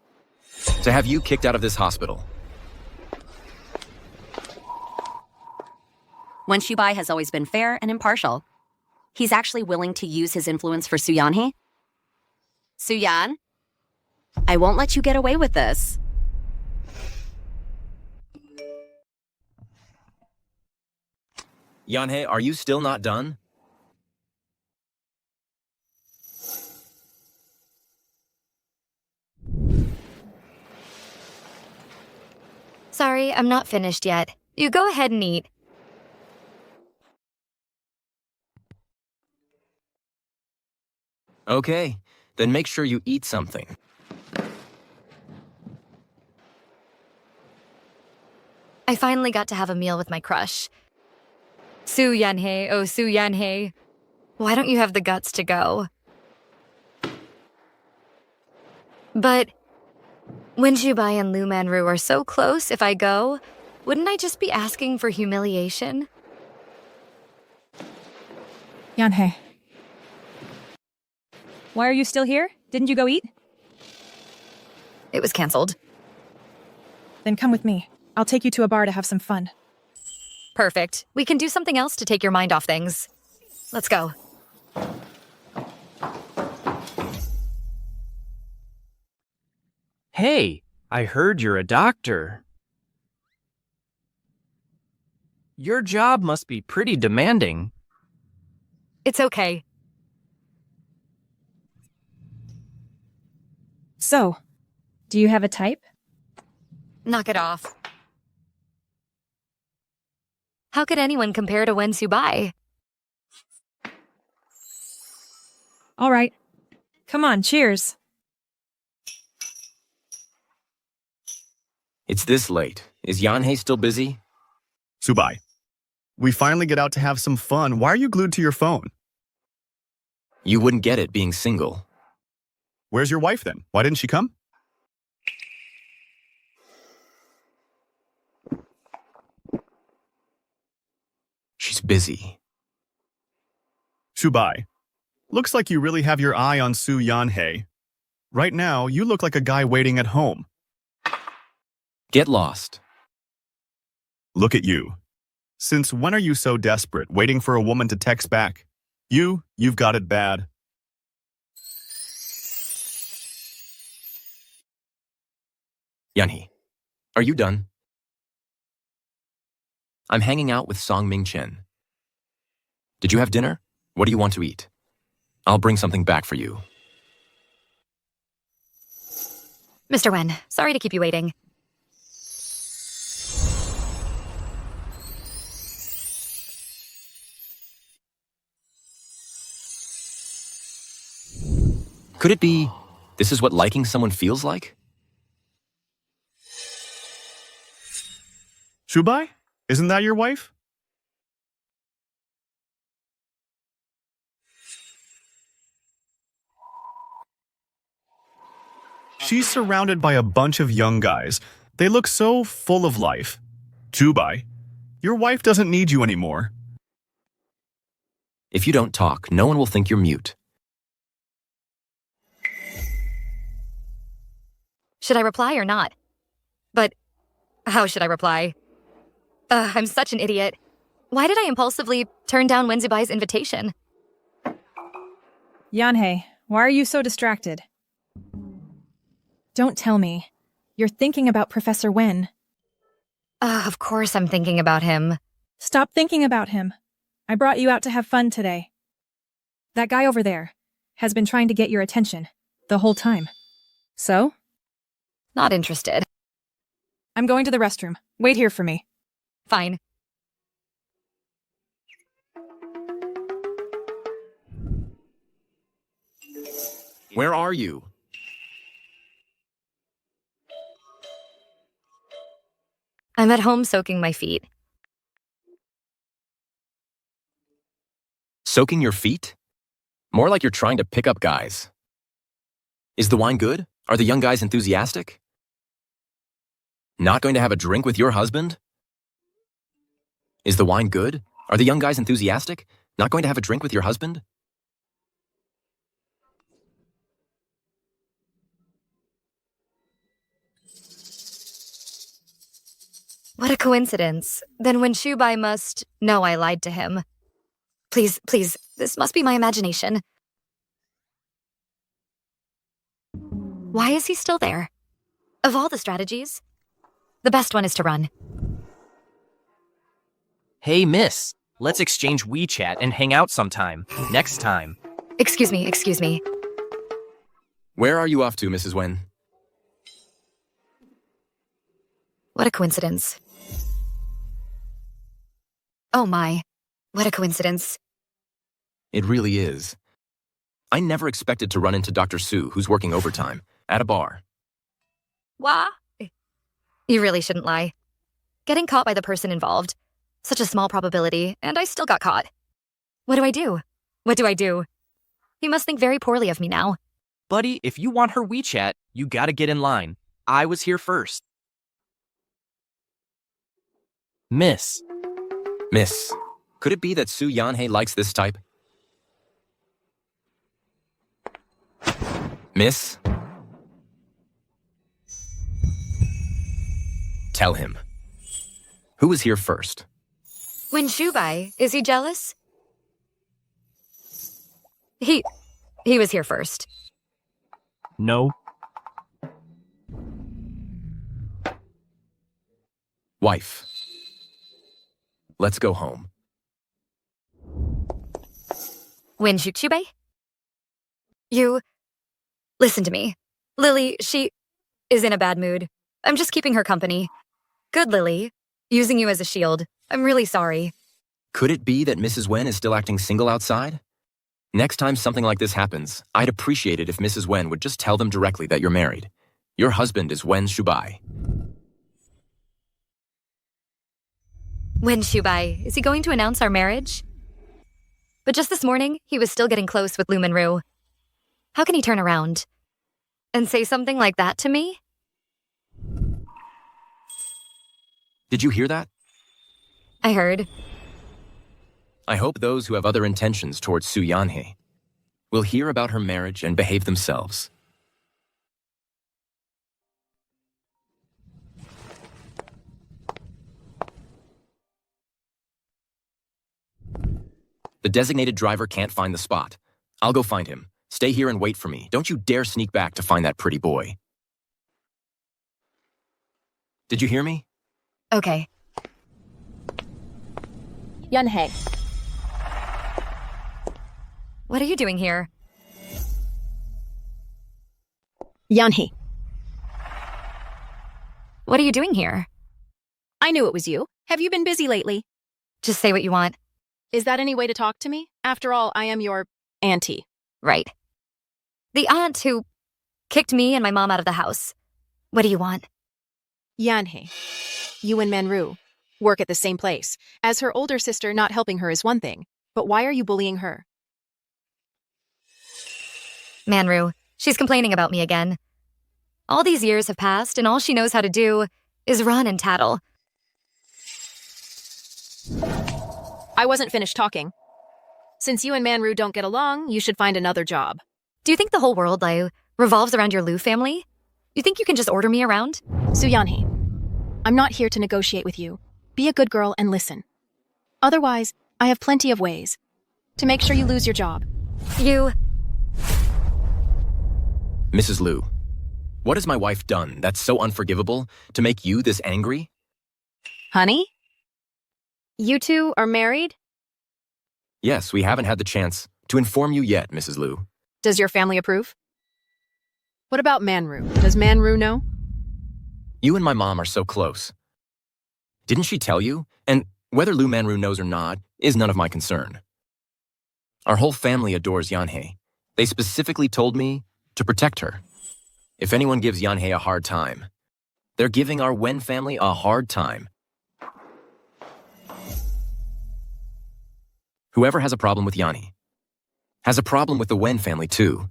To have you kicked out of this hospital. Wen Shubai has always been fair and impartial. He's actually willing to use his influence for Su Yanhei. Su Yan, I won't let you get away with this. Yanhei, are you still not done? Sorry, I'm not finished yet. You go ahead and eat. Okay, then make sure you eat something. I finally got to have a meal with my crush. Soo Yanhee, oh Soo Yanhee, why don't you have the guts to go? But Wen Shubai and Lu Manru are so close, if I go, wouldn't I just be asking for humiliation? Yanhee. Why are you still here? Didn't you go eat? It was cancelled. Then come with me. I'll take you to a bar to have some fun. Perfect. We can do something else to take your mind off things. Let's go. Hey, I heard you're a doctor. Your job must be pretty demanding. It's okay. So, do you have a type? Knock it off. How could anyone compare to Wen Shubai? All right. Come on, cheers. It's this late. Is Yanhee still busy? Subai, we finally get out to have some fun. Why are you glued to your phone? You wouldn't get it being single. Where's your wife then? Why didn't she come? She's busy. Subai, looks like you really have your eye on Soo Yanhee. Right now, you look like a guy waiting at home. Get lost. Look at you. Since when are you so desperate, waiting for a woman to text back? You've got it bad. Yanhee, are you done? I'm hanging out with Song Ming Chen. Did you have dinner? What do you want to eat? I'll bring something back for you. Mr. Wen, sorry to keep you waiting. Could it be this is what liking someone feels like? Shubai, isn't that your wife? She's surrounded by a bunch of young guys. They look so full of life. Shubai, your wife doesn't need you anymore. If you don't talk, no one will think you're mute. Should I reply or not? But how should I reply? I'm such an idiot. Why did I impulsively turn down Wen Zubai's invitation? Yanhee, why are you so distracted? Don't tell me. You're thinking about Professor Wen. Of course I'm thinking about him. Stop thinking about him. I brought you out to have fun today. That guy over there has been trying to get your attention the whole time. So? Not interested. I'm going to the restroom. Wait here for me. Fine. Where are you? I'm at home soaking my feet. Soaking your feet? More like you're trying to pick up guys. Is the wine good? Are the young guys enthusiastic? Not going to have a drink with your husband? Is the wine good? Are the young guys enthusiastic? Not going to have a drink with your husband? What a coincidence. Then Wen Shubai must know I lied to him. Please, please, this must be my imagination. Why is he still there? Of all the strategies, the best one is to run. Hey, miss, let's exchange WeChat and hang out sometime. Next time. Excuse me, excuse me. Where are you off to, Mrs. Wen? What a coincidence. Oh my, what a coincidence. It really is. I never expected to run into Dr. Sue, who's working overtime, at a bar. Wah? You really shouldn't lie. Getting caught by the person involved. Such a small probability, and I still got caught. What do I do? What do I do? He must think very poorly of me now. Buddy, if you want her WeChat, you gotta get in line. I was here first. Miss. Miss, could it be that Su Yanhei likes this type? Miss? Tell him. Who was here first? When Shubai, is he jealous? He was here first. No. Wife. Let's go home. When Shubai? You... Listen to me. Lily, she is in a bad mood. I'm just keeping her company. Good, Lily. Using you as a shield. I'm really sorry. Could it be that Mrs. Wen is still acting single outside? Next time something like this happens, I'd appreciate it if Mrs. Wen would just tell them directly that you're married. Your husband is Wen Shubai. Wen Shubai, is he going to announce our marriage? But just this morning, he was still getting close with Lu Minru. How can he turn around and say something like that to me? Did you hear that? I heard. I hope those who have other intentions towards Su Yanhei will hear about her marriage and behave themselves. The designated driver can't find the spot. I'll go find him. Stay here and wait for me. Don't you dare sneak back to find that pretty boy. Did you hear me? Okay. Yanhei. What are you doing here? Yanhei. What are you doing here? I knew it was you. Have you been busy lately? Just say what you want. Is that any way to talk to me? After all, I am your auntie. Right. The aunt who kicked me and my mom out of the house. What do you want? Yanhei. You and Manru work at the same place. As her older sister, not helping her is one thing. But why are you bullying her? Manru, she's complaining about me again. All these years have passed, and all she knows how to do is run and tattle. I wasn't finished talking. Since you and Manru don't get along, you should find another job. Do you think the whole world, revolves around your Lu family? You think you can just order me around? Su Yanhei, I'm not here to negotiate with you. Be a good girl and listen. Otherwise, I have plenty of ways to make sure you lose your job. Mrs. Lu, what has my wife done that's so unforgivable to make you this angry? Honey? You two are married? Yes, we haven't had the chance to inform you yet, Mrs. Lu. Does your family approve? What about Manru? Does Manru know? You and my mom are so close. Didn't she tell you? And whether Lu Manru knows or not is none of my concern. Our whole family adores Yanhei. They specifically told me to protect her. If anyone gives Yanhei a hard time, they're giving our Wen family a hard time. Whoever has a problem with Yanhei has a problem with the Wen family too.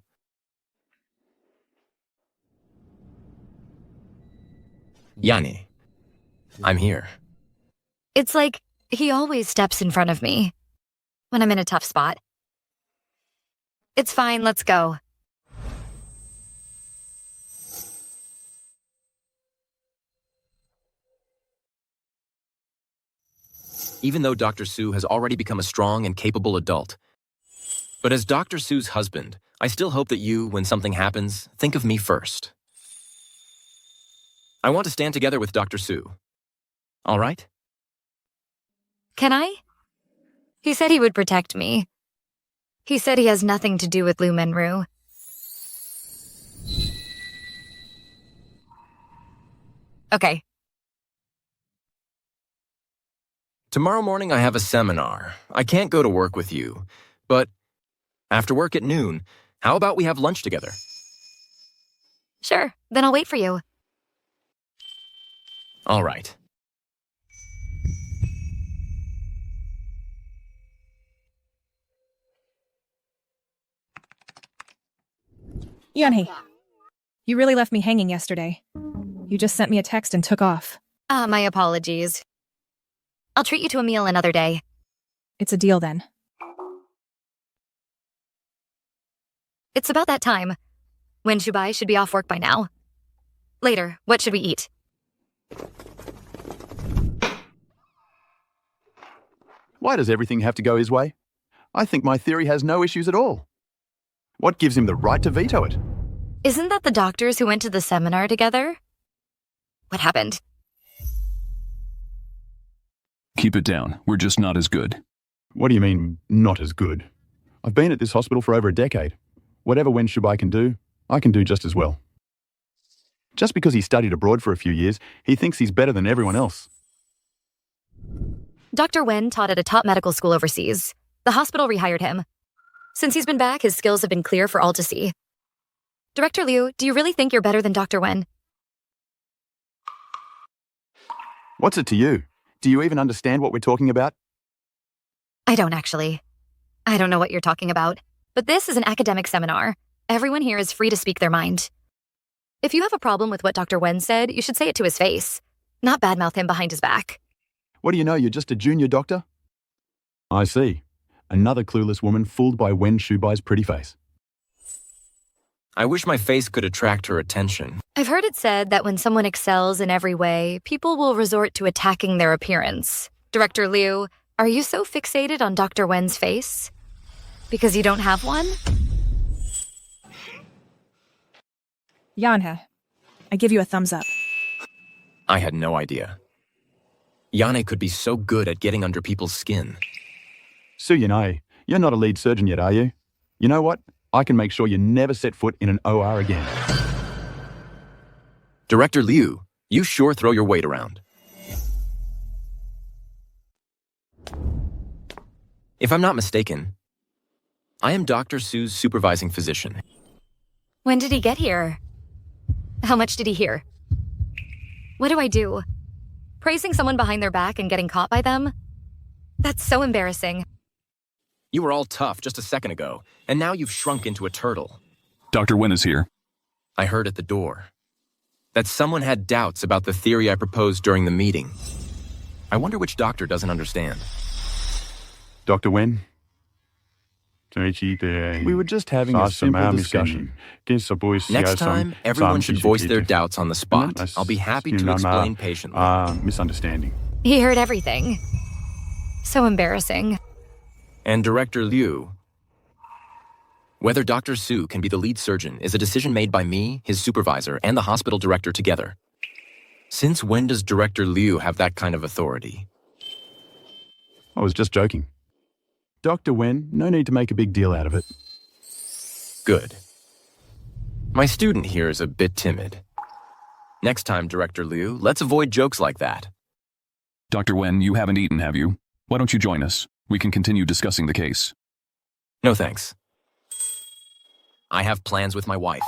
Yanhei, I'm here. It's like he always steps in front of me when I'm in a tough spot. It's fine, let's go. Even though Dr. Su has already become a strong and capable adult. But as Dr. Su's husband, I still hope that you, when something happens, think of me first. I want to stand together with Dr. Su. All right? Can I? He said he would protect me. He said he has nothing to do with Lu Minru. Okay. Tomorrow morning I have a seminar. I can't go to work with you, but after work at noon, how about we have lunch together? Sure, then I'll wait for you. All right. Yanhee, you really left me hanging yesterday. You just sent me a text and took off. My apologies. I'll treat you to a meal another day. It's a deal then. It's about that time. Wen Shubai should be off work by now. Later, what should we eat? Why does everything have to go his way? I think my theory has no issues at all. What gives him the right to veto it? Isn't that the doctors who went to the seminar together? What happened? Keep it down. We're just not as good. What do you mean, not as good? I've been at this hospital for over a decade. Whatever Wen Shubai can do, I can do just as well. Just because he studied abroad for a few years, he thinks he's better than everyone else. Dr. Wen taught at a top medical school overseas. The hospital rehired him. Since he's been back, his skills have been clear for all to see. Director Liu, do you really think you're better than Dr. Wen? What's it to you? Do you even understand what we're talking about? I don't actually. I don't know what you're talking about. But this is an academic seminar. Everyone here is free to speak their mind. If you have a problem with what Dr. Wen said, you should say it to his face, not badmouth him behind his back. What do you know, you're just a junior doctor? I see. Another clueless woman fooled by Wen Shubai's pretty face. I wish my face could attract her attention. I've heard it said that when someone excels in every way, people will resort to attacking their appearance. Director Liu, are you so fixated on Dr. Wen's face? Because you don't have one? Yanhee, I give you a thumbs up. I had no idea. Yanhee could be so good at getting under people's skin. Su Yanhee, you're not a lead surgeon yet, are you? You know what? I can make sure you never set foot in an OR again. Director Liu, you sure throw your weight around. If I'm not mistaken, I am Dr. Su's supervising physician. When did he get here? How much did he hear? What do I do? Praising someone behind their back and getting caught by them? That's so embarrassing. You were all tough just a second ago, and now you've shrunk into a turtle. Dr. Wen is here. I heard at the door that someone had doubts about the theory I proposed during the meeting. I wonder which doctor doesn't understand. Dr. Wen? We were just having a simple discussion. Next time, everyone should voice their doubts on the spot. I'll be happy to explain patiently. Misunderstanding. He heard everything. So embarrassing. And Director Liu, whether Dr. Su can be the lead surgeon is a decision made by me, his supervisor, and the hospital director together. Since when does Director Liu have that kind of authority? I was just joking. Dr. Wen, no need to make a big deal out of it. Good. My student here is a bit timid. Next time, Director Liu, let's avoid jokes like that. Dr. Wen, you haven't eaten, have you? Why don't you join us? We can continue discussing the case. No thanks. I have plans with my wife.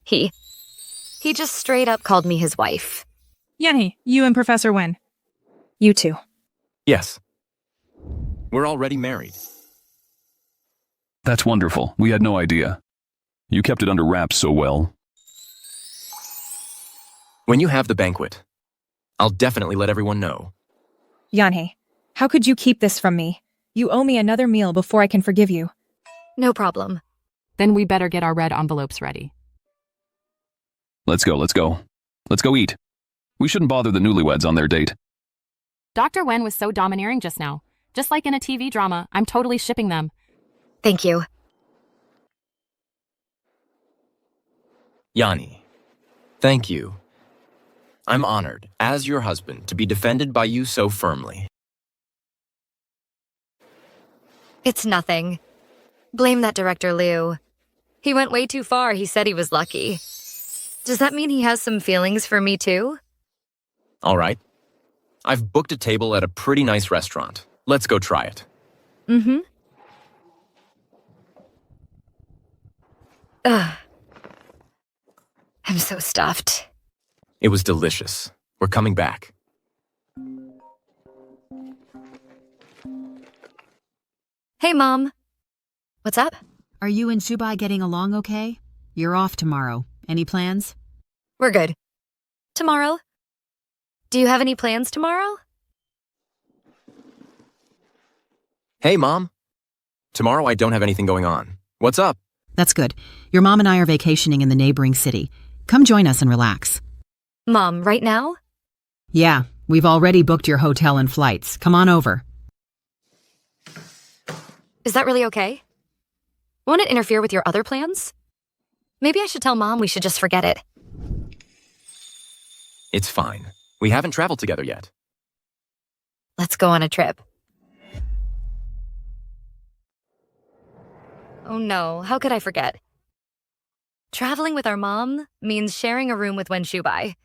He just straight up called me his wife. Yanhee, you and Professor Wen. You two. Yes. We're already married. That's wonderful. We had no idea. You kept it under wraps so well. When you have the banquet, I'll definitely let everyone know. Yanhee, how could you keep this from me? You owe me another meal before I can forgive you. No problem. Then we better get our red envelopes ready. Let's go. Let's go eat. We shouldn't bother the newlyweds on their date. Dr. Wen was so domineering just now. Just like in a TV drama, I'm totally shipping them. Thank you. Yanhee, thank you. I'm honored, as your husband, to be defended by you so firmly. It's nothing. Blame that Director Liu. He went way too far. He said he was lucky. Does that mean he has some feelings for me too? All right. I've booked a table at a pretty nice restaurant. Let's go try it. Mm-hmm. Ugh. I'm so stuffed. It was delicious. We're coming back. Hey, Mom. What's up? Are you and Subai getting along okay? You're off tomorrow. Any plans? We're good. Tomorrow? Do you have any plans tomorrow? Hey, Mom. Tomorrow I don't have anything going on. What's up? That's good. Your mom and I are vacationing in the neighboring city. Come join us and relax. Mom, right now? Yeah, we've already booked your hotel and flights. Come on over. Is that really okay? Won't it interfere with your other plans? Maybe I should tell Mom we should just forget it. It's fine. We haven't traveled together yet. Let's go on a trip. Oh no, how could I forget? Traveling with our mom means sharing a room with Wen Shubai.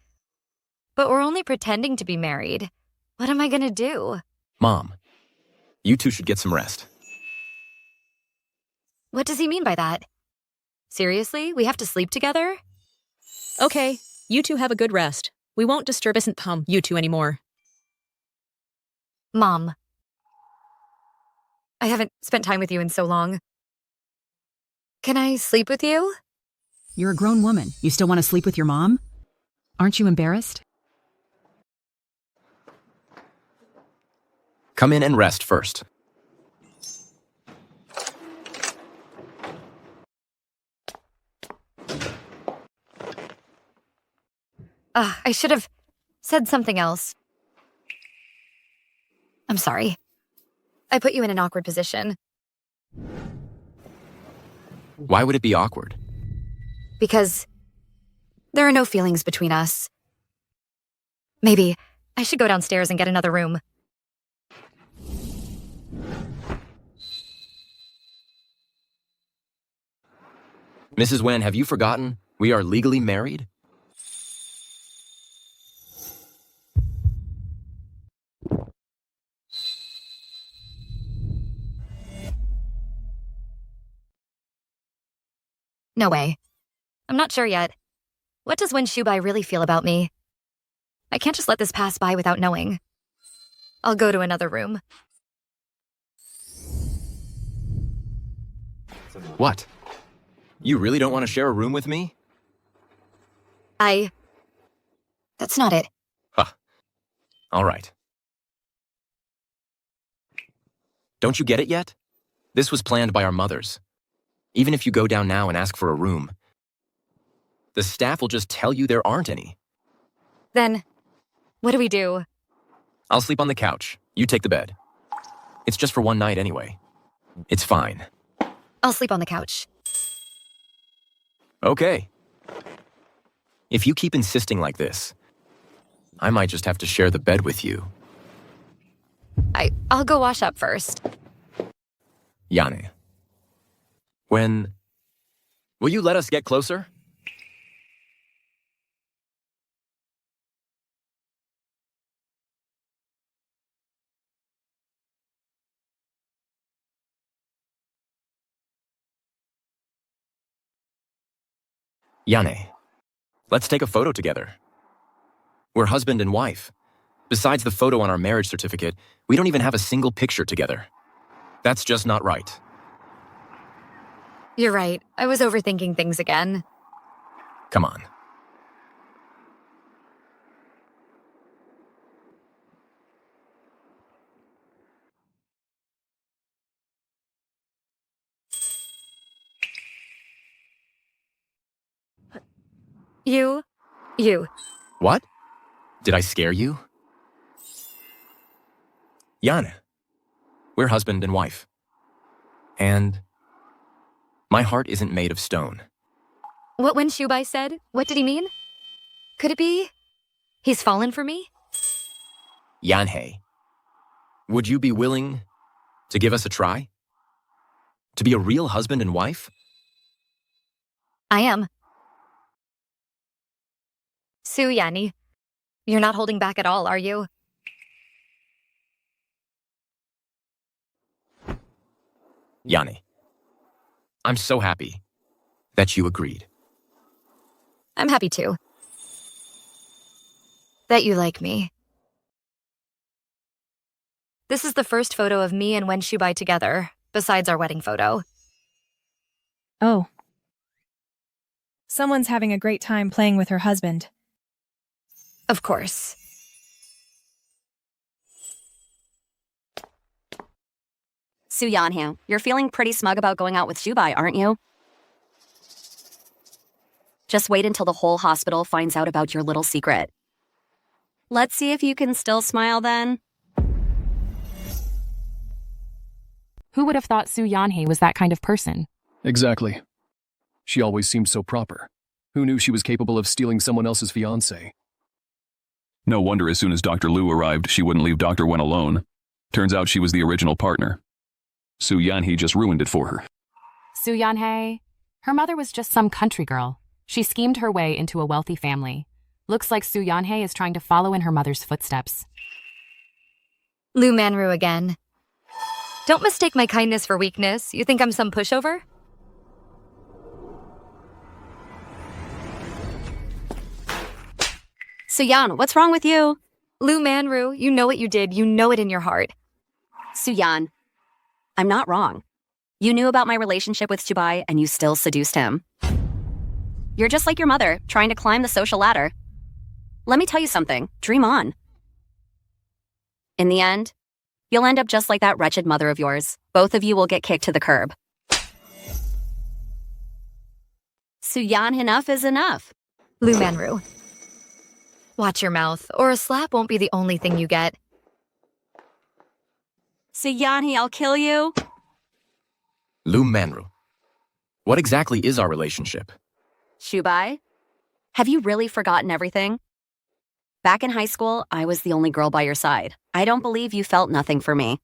But we're only pretending to be married. What am I gonna do? Mom, you two should get some rest. What does he mean by that? Seriously? We have to sleep together? Okay, you two have a good rest. We won't disturb you two anymore. Mom. I haven't spent time with you in so long. Can I sleep with you? You're a grown woman. You still want to sleep with your mom? Aren't you embarrassed? Come in and rest first. I should have said something else. I'm sorry. I put you in an awkward position. Why would it be awkward? Because there are no feelings between us. Maybe I should go downstairs and get another room. Mrs. Wen, have you forgotten? We are legally married? No way. I'm not sure yet. What does Wen Shubai really feel about me? I can't just let this pass by without knowing. I'll go to another room. What? You really don't want to share a room with me? That's not it. Huh. All right. Don't you get it yet? This was planned by our mothers. Even if you go down now and ask for a room, the staff will just tell you there aren't any. Then, what do we do? I'll sleep on the couch. You take the bed. It's just for one night anyway. It's fine. I'll sleep on the couch. Okay. If you keep insisting like this, I might just have to share the bed with you. I'll go wash up first. Yane. Will you let us get closer? Yane, let's take a photo together. We're husband and wife. Besides the photo on our marriage certificate, we don't even have a single picture together. That's just not right. You're right. I was overthinking things again. Come on. You. What? Did I scare you? Yane, we're husband and wife. And my heart isn't made of stone. What Wen Shubai said? What did he mean? Could it be he's fallen for me? Yanhei, would you be willing to give us a try? To be a real husband and wife? I am. Su Yani, you're not holding back at all, are you? Yane, I'm so happy that you agreed. I'm happy too. That you like me. This is the first photo of me and Wen Shubai together, besides our wedding photo. Oh. Someone's having a great time playing with her husband. Of course. Su Yanhee, you're feeling pretty smug about going out with Shubai, aren't you? Just wait until the whole hospital finds out about your little secret. Let's see if you can still smile then. Who would have thought Su Yanhee was that kind of person? Exactly. She always seemed so proper. Who knew she was capable of stealing someone else's fiancé? No wonder as soon as Dr. Liu arrived, she wouldn't leave Dr. Wen alone. Turns out she was the original partner. Su Yanhee just ruined it for her. Su Yanhee? Her mother was just some country girl. She schemed her way into a wealthy family. Looks like Su Yanhee is trying to follow in her mother's footsteps. Lu Manru again. Don't mistake my kindness for weakness. You think I'm some pushover? Suyan, what's wrong with you? Lu Manru, you know what you did. You know it in your heart. Suyan, I'm not wrong. You knew about my relationship with Shubai and you still seduced him. You're just like your mother, trying to climb the social ladder. Let me tell you something. Dream on. In the end, you'll end up just like that wretched mother of yours. Both of you will get kicked to the curb. Suyan, enough is enough. Lu Manru. Watch your mouth, or a slap won't be the only thing you get. Suyanhee, I'll kill you. Lu Manru. What exactly is our relationship? Shubai, have you really forgotten everything? Back in high school, I was the only girl by your side. I don't believe you felt nothing for me.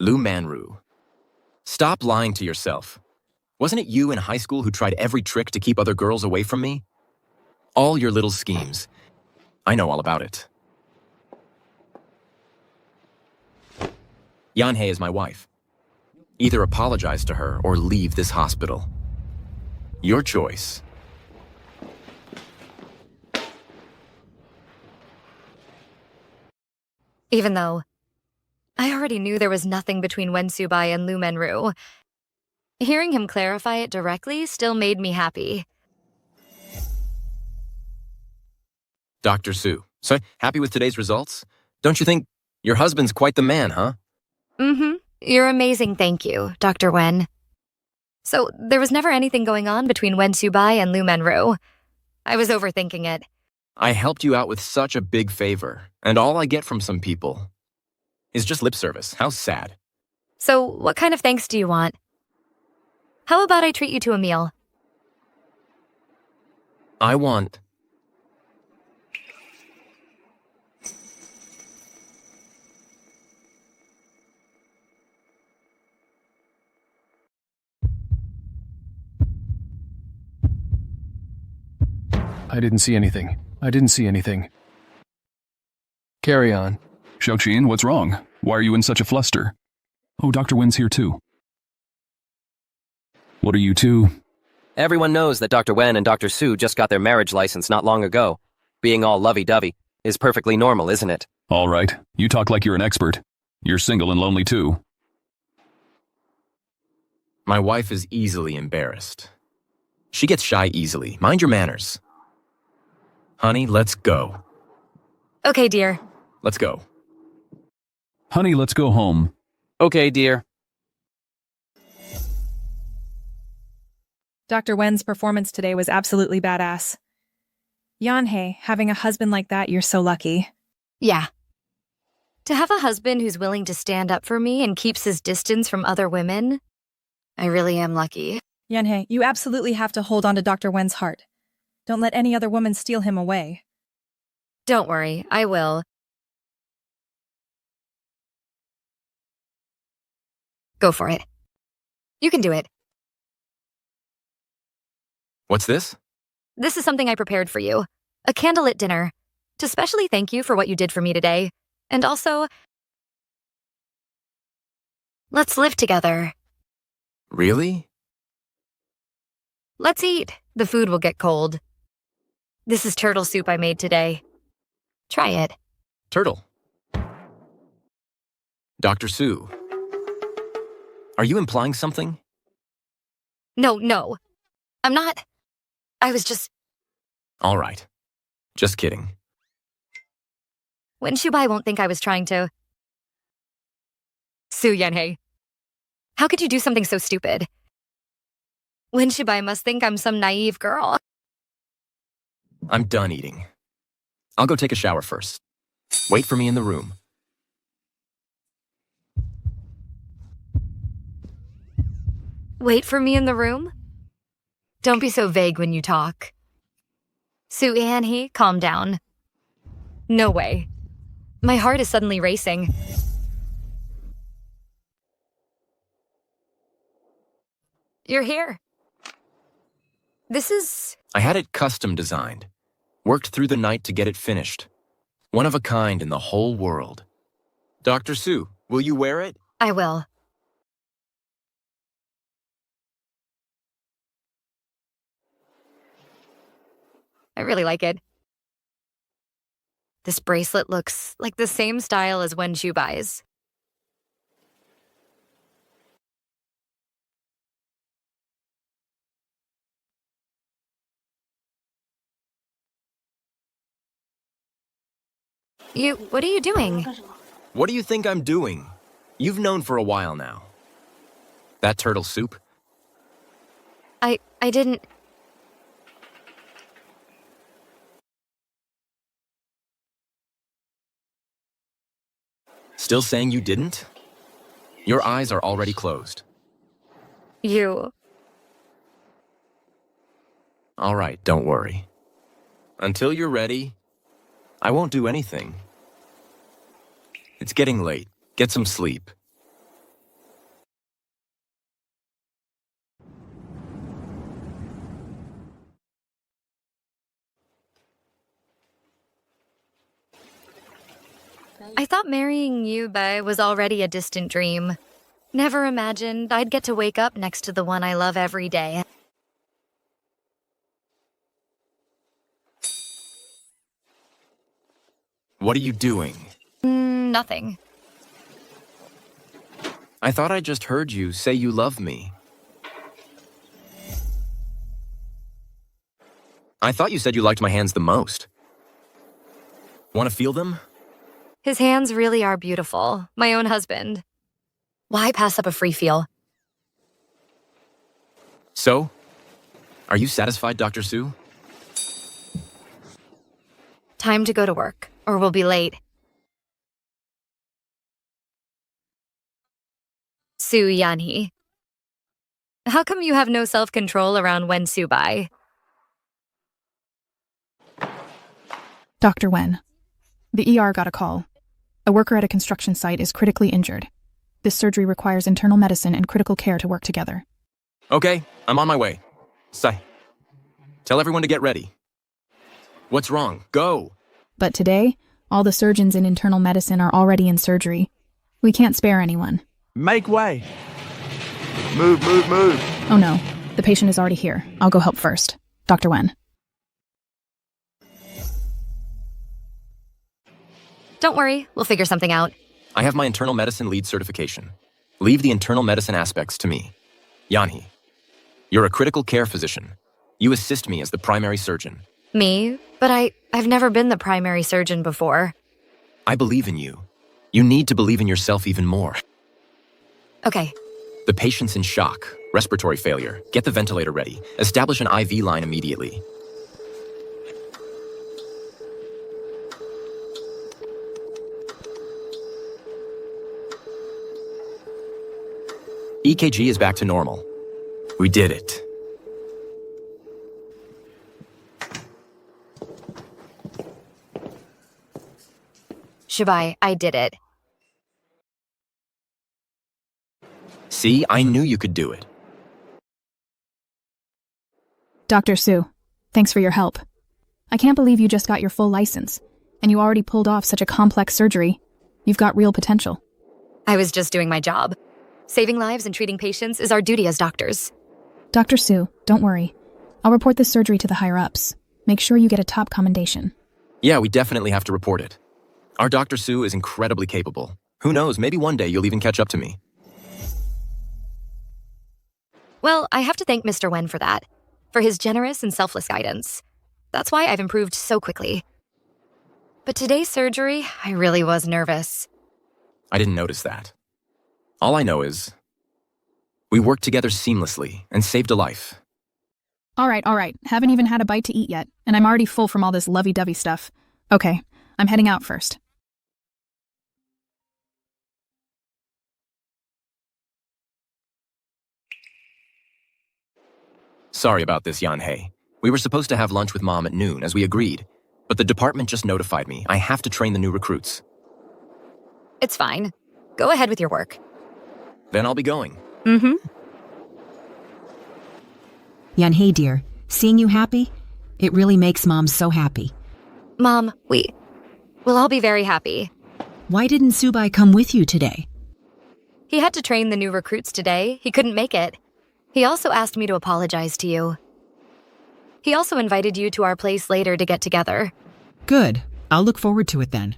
Lu Manru. Stop lying to yourself. Wasn't it you in high school who tried every trick to keep other girls away from me? All your little schemes. I know all about it. Yanhee is my wife. Either apologize to her or leave this hospital. Your choice. Even though I already knew there was nothing between Wen Subai and Lu Manru, hearing him clarify it directly still made me happy. Dr. Su, so happy with today's results? Don't you think your husband's quite the man, huh? Mm-hmm. You're amazing, thank you, Dr. Wen. So, there was never anything going on between Wen Subai and Lu Manru. I was overthinking it. I helped you out with such a big favor, and all I get from some people is just lip service. How sad. So, what kind of thanks do you want? How about I treat you to a meal? I want... I didn't see anything. I didn't see anything. Carry on. Xiaoqin, what's wrong? Why are you in such a fluster? Oh, Dr. Wen's here too. What are you two? Everyone knows that Dr. Wen and Dr. Su just got their marriage license not long ago. Being all lovey-dovey is perfectly normal, isn't it? All right. You talk like you're an expert. You're single and lonely too. My wife is easily embarrassed. She gets shy easily. Mind your manners. Honey, let's go. Okay, dear. Let's go. Honey, let's go home. Okay, dear. Dr. Wen's performance today was absolutely badass. Yanhee, having a husband like that, you're so lucky. Yeah. To have a husband who's willing to stand up for me and keeps his distance from other women, I really am lucky. Yanhee, you absolutely have to hold on to Dr. Wen's heart. Don't let any other woman steal him away. Don't worry, I will. Go for it. You can do it. What's this? This is something I prepared for you. A candlelit dinner. To specially thank you for what you did for me today. And also, let's live together. Really? Let's eat. The food will get cold. This is turtle soup I made today. Try it. Turtle. Dr. Su, are you implying something? No. I'm not. I was just... All right. Just kidding. Wen Shubai won't think I was trying to... Su Yanhei, how could you do something so stupid? Wen Shubai must think I'm some naive girl. I'm done eating. I'll go take a shower first. Wait for me in the room. Wait for me in the room? Don't be so vague when you talk. Su Yanhei, calm down. No way. My heart is suddenly racing. You're here. This is... I had it custom designed. Worked through the night to get it finished. One of a kind in the whole world. Dr. Su, will you wear it? I will. I really like it. This bracelet looks like the same style as Wen Shubai's. What are you doing? What do you think I'm doing? You've known for a while now. That turtle soup? I didn't... Still saying you didn't? Your eyes are already closed. All right, don't worry. Until you're ready, I won't do anything. It's getting late. Get some sleep. I thought marrying you, Bai, was already a distant dream. Never imagined I'd get to wake up next to the one I love every day. What are you doing? Nothing. I thought I just heard you say you love me. I thought you said you liked my hands the most. Want to feel them? His hands really are beautiful. My own husband. Why pass up a free feel? So, are you satisfied, Dr. Su? Time to go to work, or we'll be late. Su Yanhei, how come you have no self-control around Wen Shubai? Dr. Wen, the ER got a call. A worker at a construction site is critically injured. This surgery requires internal medicine and critical care to work together. Okay, I'm on my way. Sai, tell everyone to get ready. What's wrong? Go! But today, all the surgeons in internal medicine are already in surgery. We can't spare anyone. Make way! Move! Oh no, the patient is already here. I'll go help first. Dr. Wen. Don't worry, we'll figure something out. I have my internal medicine lead certification. Leave the internal medicine aspects to me. Yanhei, you're a critical care physician. You assist me as the primary surgeon. Me? But I've never been the primary surgeon before. I believe in you. You need to believe in yourself even more. Okay. The patient's in shock, respiratory failure. Get the ventilator ready. Establish an IV line immediately. EKG is back to normal. We did it. Shubai, I did it. See, I knew you could do it. Dr. Su, thanks for your help. I can't believe you just got your full license, and you already pulled off such a complex surgery. You've got real potential. I was just doing my job. Saving lives and treating patients is our duty as doctors. Dr. Su, don't worry. I'll report this surgery to the higher-ups. Make sure you get a top commendation. Yeah, we definitely have to report it. Our Dr. Su is incredibly capable. Who knows, maybe one day you'll even catch up to me. Well, I have to thank Mr. Wen for that, for his generous and selfless guidance. That's why I've improved so quickly. But today's surgery, I really was nervous. I didn't notice that. All I know is we worked together seamlessly and saved a life. All right. Haven't even had a bite to eat yet, and I'm already full from all this lovey-dovey stuff. Okay, I'm heading out first. Sorry about this, Yan-hei. We were supposed to have lunch with Mom at noon, as we agreed. But the department just notified me. I have to train the new recruits. It's fine. Go ahead with your work. Then I'll be going. Mm-hmm. Yan-hei, dear, seeing you happy, it really makes Mom so happy. Mom, we'll all be very happy. Why didn't Subai come with you today? He had to train the new recruits today. He couldn't make it. He also asked me to apologize to you. He also invited you to our place later to get together. Good. I'll look forward to it then.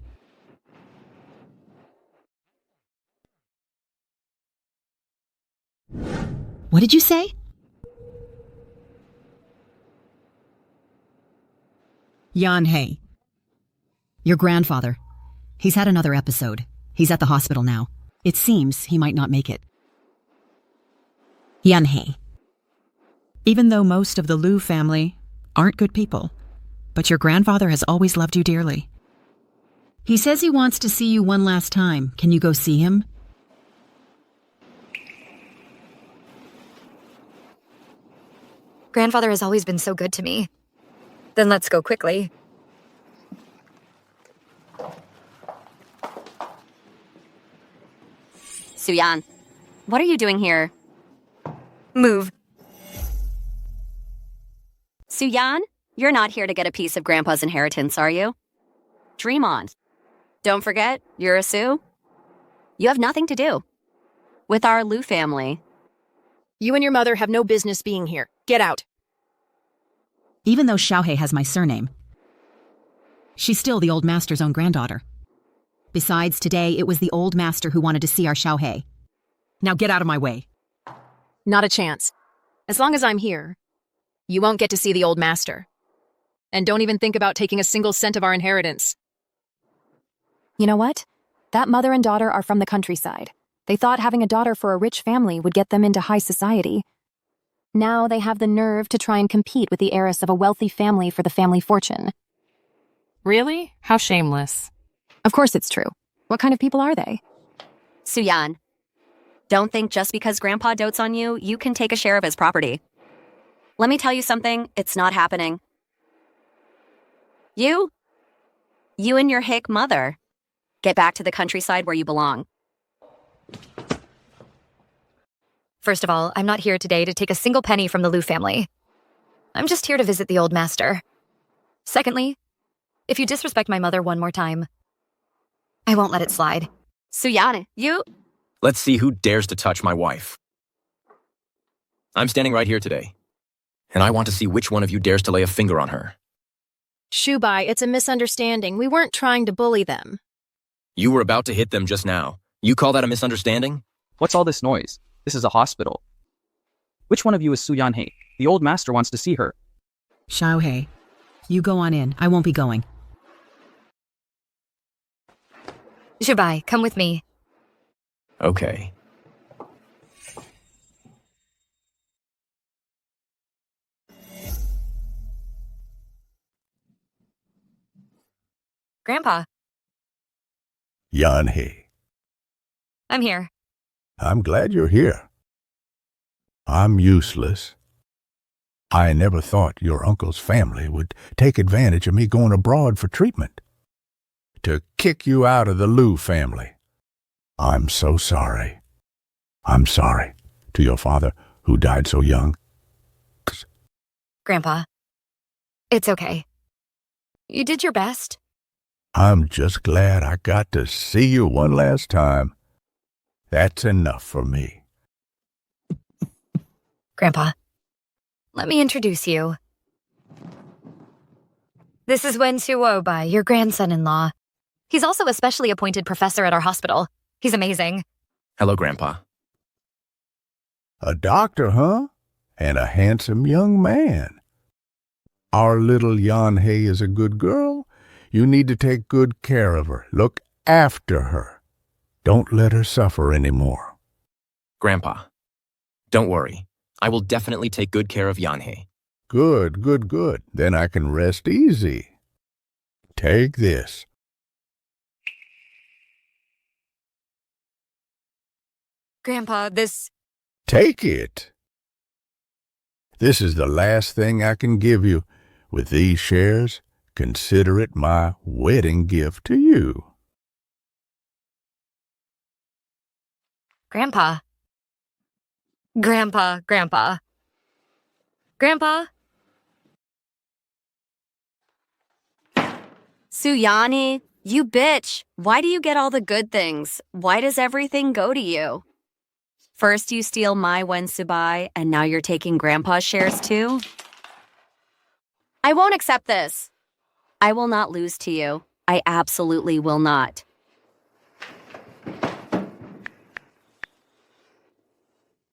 What did you say? Yan-hei. Your grandfather. He's had another episode. He's at the hospital now. It seems he might not make it. Yan-hei. Even though most of the Liu family aren't good people, but your grandfather has always loved you dearly. He says he wants to see you one last time. Can you go see him? Grandfather has always been so good to me. Then let's go quickly. Suyan, what are you doing here? Move. Suyan, you're not here to get a piece of Grandpa's inheritance, are you? Dream on. Don't forget, you're a Sue. You have nothing to do with our Liu family. You and your mother have no business being here. Get out. Even though Xiaohei has my surname, she's still the old master's own granddaughter. Besides, today it was the old master who wanted to see our Xiaohei. Now get out of my way. Not a chance. As long as I'm here, you won't get to see the old master. And don't even think about taking a single cent of our inheritance. You know what? That mother and daughter are from the countryside. They thought having a daughter for a rich family would get them into high society. Now they have the nerve to try and compete with the heiress of a wealthy family for the family fortune. Really? How shameless. Of course it's true. What kind of people are they? Suyan, don't think just because Grandpa dotes on you, you can take a share of his property. Let me tell you something, it's not happening. You and your hick mother, get back to the countryside where you belong. First of all, I'm not here today to take a single penny from the Liu family. I'm just here to visit the old master. Secondly, if you disrespect my mother one more time, I won't let it slide. Suyan, you... Let's see who dares to touch my wife. I'm standing right here today, and I want to see which one of you dares to lay a finger on her. Shubai, it's a misunderstanding. We weren't trying to bully them. You were about to hit them just now. You call that a misunderstanding? What's all this noise? This is a hospital. Which one of you is Su Yanhei? The old master wants to see her. Xiaohei, you go on in. I won't be going. Shubai, come with me. Okay. Grandpa, Yanhei, I'm here. I'm glad you're here. I'm useless. I never thought your uncle's family would take advantage of me going abroad for treatment. To kick you out of the Liu family. I'm so sorry. I'm sorry to your father who died so young. Grandpa, it's okay. You did your best. I'm just glad I got to see you one last time. That's enough for me. Grandpa, let me introduce you. This is Wen Suobai, your grandson-in-law. He's also a specially appointed professor at our hospital. He's amazing. Hello, Grandpa. A doctor, huh? And a handsome young man. Our little Yanhei is a good girl. You need to take good care of her. Look after her. Don't let her suffer anymore. Grandpa, don't worry. I will definitely take good care of Yanhei. Good, good, good. Then I can rest easy. Take this. Grandpa, this... Take it. This is the last thing I can give you. With these shares, consider it my wedding gift to you. Grandpa. Grandpa. Grandpa. Suyani, you bitch. Why do you get all the good things? Why does everything go to you? First you steal my Wensubai, and now you're taking Grandpa's shares too? I won't accept this. I will not lose to you. I absolutely will not.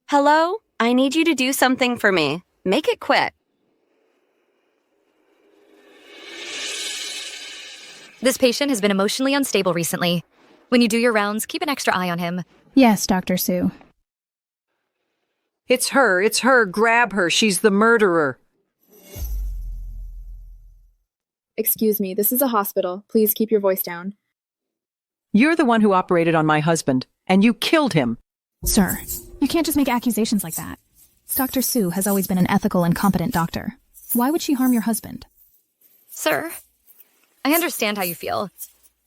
Hello? I need you to do something for me. Make it quick. This patient has been emotionally unstable recently. When you do your rounds, keep an extra eye on him. Yes, Dr. Sue. It's her. Grab her. She's the murderer. Excuse me, this is a hospital. Please keep your voice down. You're the one who operated on my husband, and you killed him. Sir, you can't just make accusations like that. Dr. Sue has always been an ethical and competent doctor. Why would she harm your husband? Sir, I understand how you feel,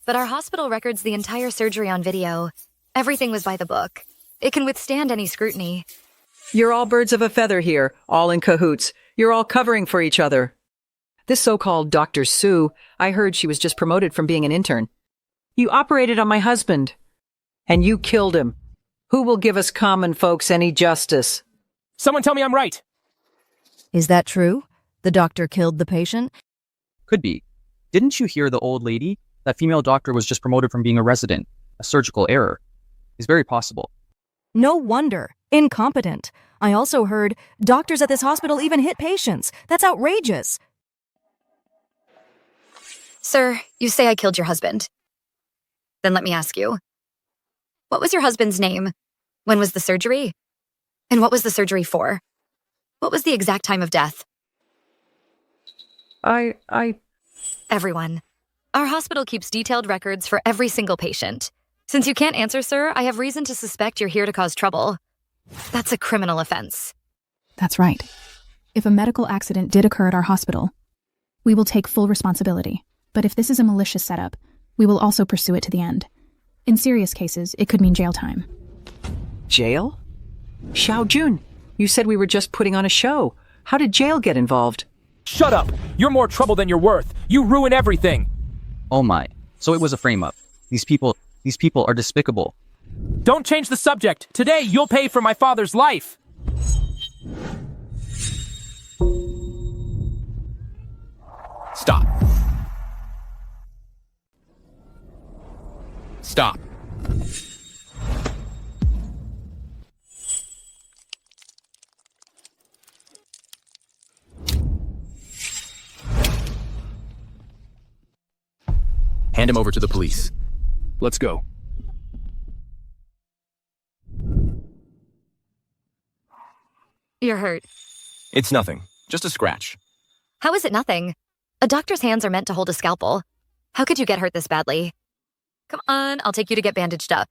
but our hospital records the entire surgery on video. Everything was by the book. It can withstand any scrutiny. You're all birds of a feather here, all in cahoots. You're all covering for each other. This so-called Dr. Sue, I heard she was just promoted from being an intern. You operated on my husband, and you killed him. Who will give us common folks any justice? Someone tell me I'm right. Is that true? The doctor killed the patient? Could be. Didn't you hear the old lady? That female doctor was just promoted from being a resident. A surgical error. It's very possible. No wonder. Incompetent. I also heard doctors at this hospital even hit patients. That's outrageous. Sir, you say I killed your husband. Then let me ask you. What was your husband's name? When was the surgery? And what was the surgery for? What was the exact time of death? Everyone. Our hospital keeps detailed records for every single patient. Since you can't answer, sir, I have reason to suspect you're here to cause trouble. That's a criminal offense. That's right. If a medical accident did occur at our hospital, we will take full responsibility. But if this is a malicious setup, we will also pursue it to the end. In serious cases, it could mean jail time. Jail? Xiao Jun, you said we were just putting on a show. How did jail get involved? Shut up! You're more trouble than you're worth. You ruin everything. Oh my. So it was a frame-up. These people are despicable. Don't change the subject. Today, you'll pay for my father's life. Stop. Stop. Hand him over to the police. Let's go. You're hurt. It's nothing. Just a scratch. How is it nothing? A doctor's hands are meant to hold a scalpel. How could you get hurt this badly? Come on, I'll take you to get bandaged up.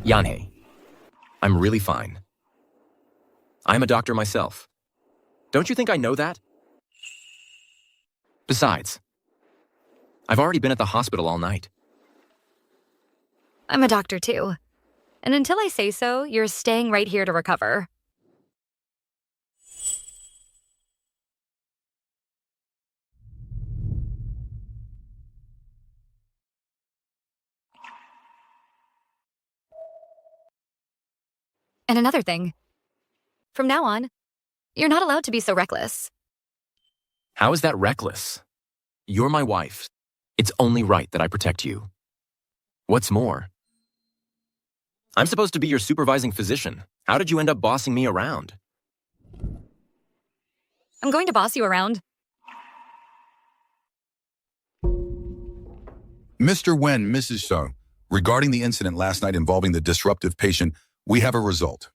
Yanhei, I'm really fine. I'm a doctor myself. Don't you think I know that? Besides, I've already been at the hospital all night. I'm a doctor too. And until I say so, you're staying right here to recover. And another thing. From now on, you're not allowed to be so reckless. How is that reckless? You're my wife. It's only right that I protect you. What's more, I'm supposed to be your supervising physician. How did you end up bossing me around? I'm going to boss you around. Mr. Wen, Mrs. Sung, regarding the incident last night involving the disruptive patient, we have a result.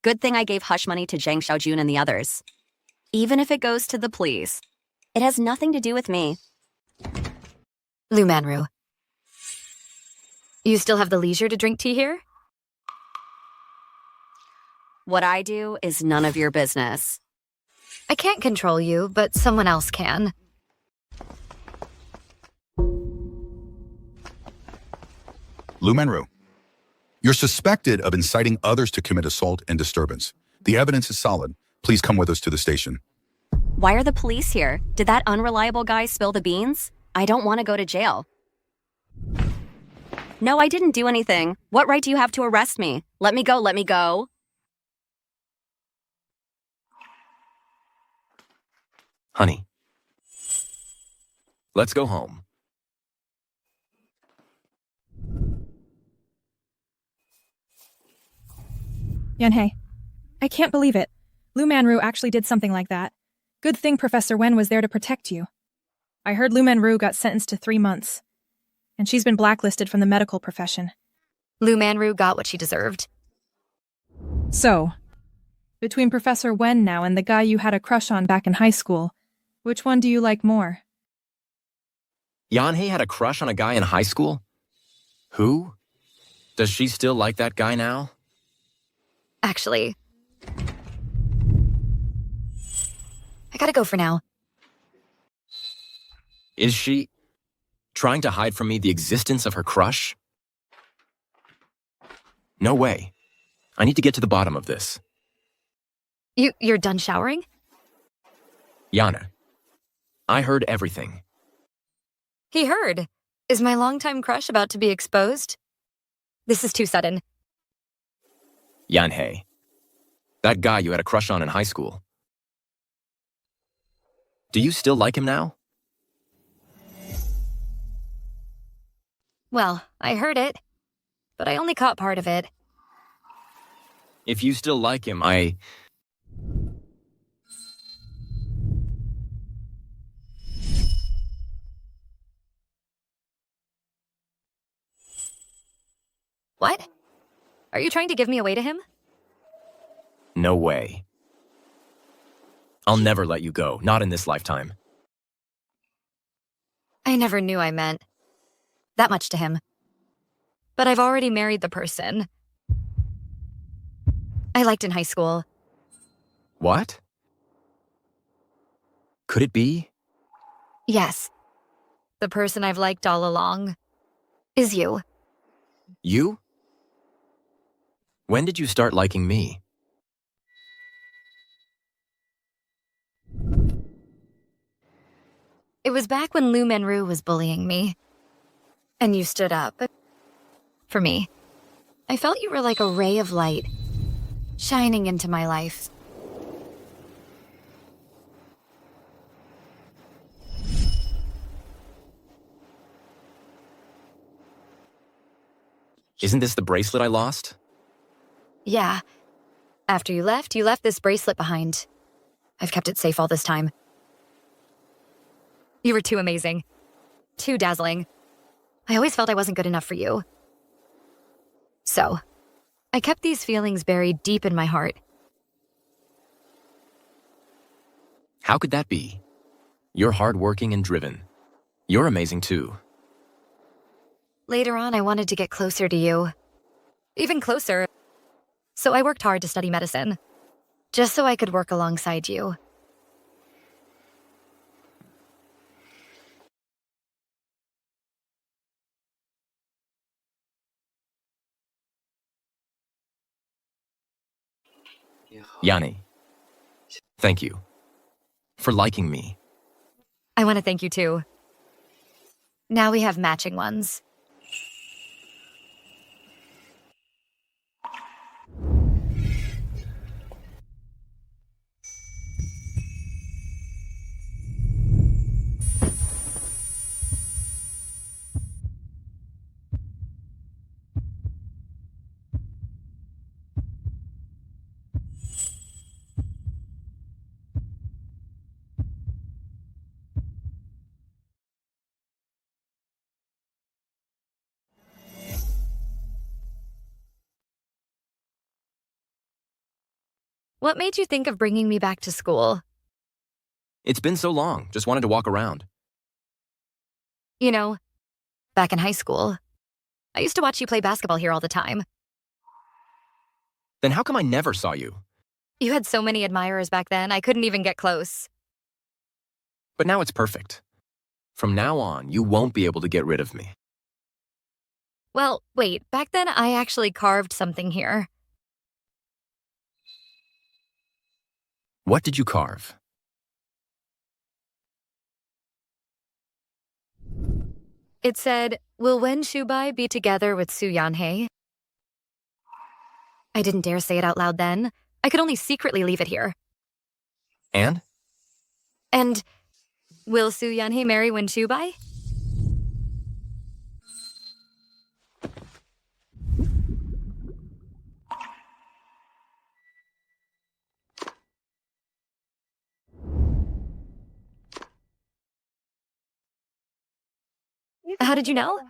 Good thing I gave hush money to Zhang Xiaojun and the others. Even if it goes to the police, it has nothing to do with me. Lu Manru. You still have the leisure to drink tea here? What I do is none of your business. I can't control you, but someone else can. Lu Menru, you're suspected of inciting others to commit assault and disturbance. The evidence is solid. Please come with us to the station. Why are the police here? Did that unreliable guy spill the beans? I don't want to go to jail. No, I didn't do anything. What right do you have to arrest me? Let me go, let me go. Honey, let's go home. Yanhei, I can't believe it. Lu Manru actually did something like that. Good thing Professor Wen was there to protect you. I heard Lu Manru got sentenced to 3 months, and she's been blacklisted from the medical profession. Lu Manru got what she deserved. So, between Professor Wen now and the guy you had a crush on back in high school, which one do you like more? Yanhei had a crush on a guy in high school? Who? Does she still like that guy now? Actually, I gotta go for now. Is she trying to hide from me the existence of her crush? No way. I need to get to the bottom of this. You're done showering? Yana, I heard everything. He heard. Is my longtime crush about to be exposed? This is too sudden. Yanhei, that guy you had a crush on in high school. Do you still like him now? Well, I heard it, but I only caught part of it. If you still like him, What? Are you trying to give me away to him? No way. I'll never let you go, not in this lifetime. I never knew I meant that much to him. But I've already married the person I liked in high school. What? Could it be? Yes. The person I've liked all along is you. You? When did you start liking me? It was back when Lu Menru was bullying me. And you stood up for me. I felt you were like a ray of light, shining into my life. Isn't this the bracelet I lost? Yeah. After you left this bracelet behind. I've kept it safe all this time. You were too amazing. Too dazzling. I always felt I wasn't good enough for you. So, I kept these feelings buried deep in my heart. How could that be? You're hardworking and driven. You're amazing too. Later on, I wanted to get closer to you. Even closer. So I worked hard to study medicine. Just so I could work alongside you. Yanni, thank you for liking me. I want to thank you too. Now we have matching ones. What made you think of bringing me back to school? It's been so long, just wanted to walk around. You know, back in high school, I used to watch you play basketball here all the time. Then how come I never saw you? You had so many admirers back then, I couldn't even get close. But now it's perfect. From now on, you won't be able to get rid of me. Well, wait, back then I actually carved something here. What did you carve? It said, "Will Wen Shubai be together with Su Yanhei?" I didn't dare say it out loud then. I could only secretly leave it here. And? And will Su Yanhei marry Wen Shubai? How did you know?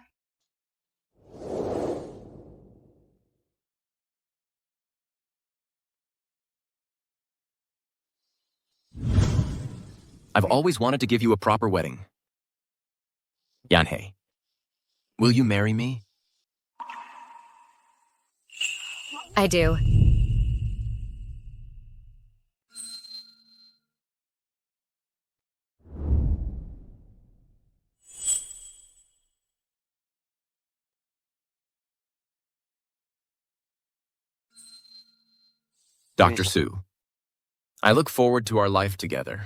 I've always wanted to give you a proper wedding. Yanhei, will you marry me? I do. Dr. Su, I look forward to our life together.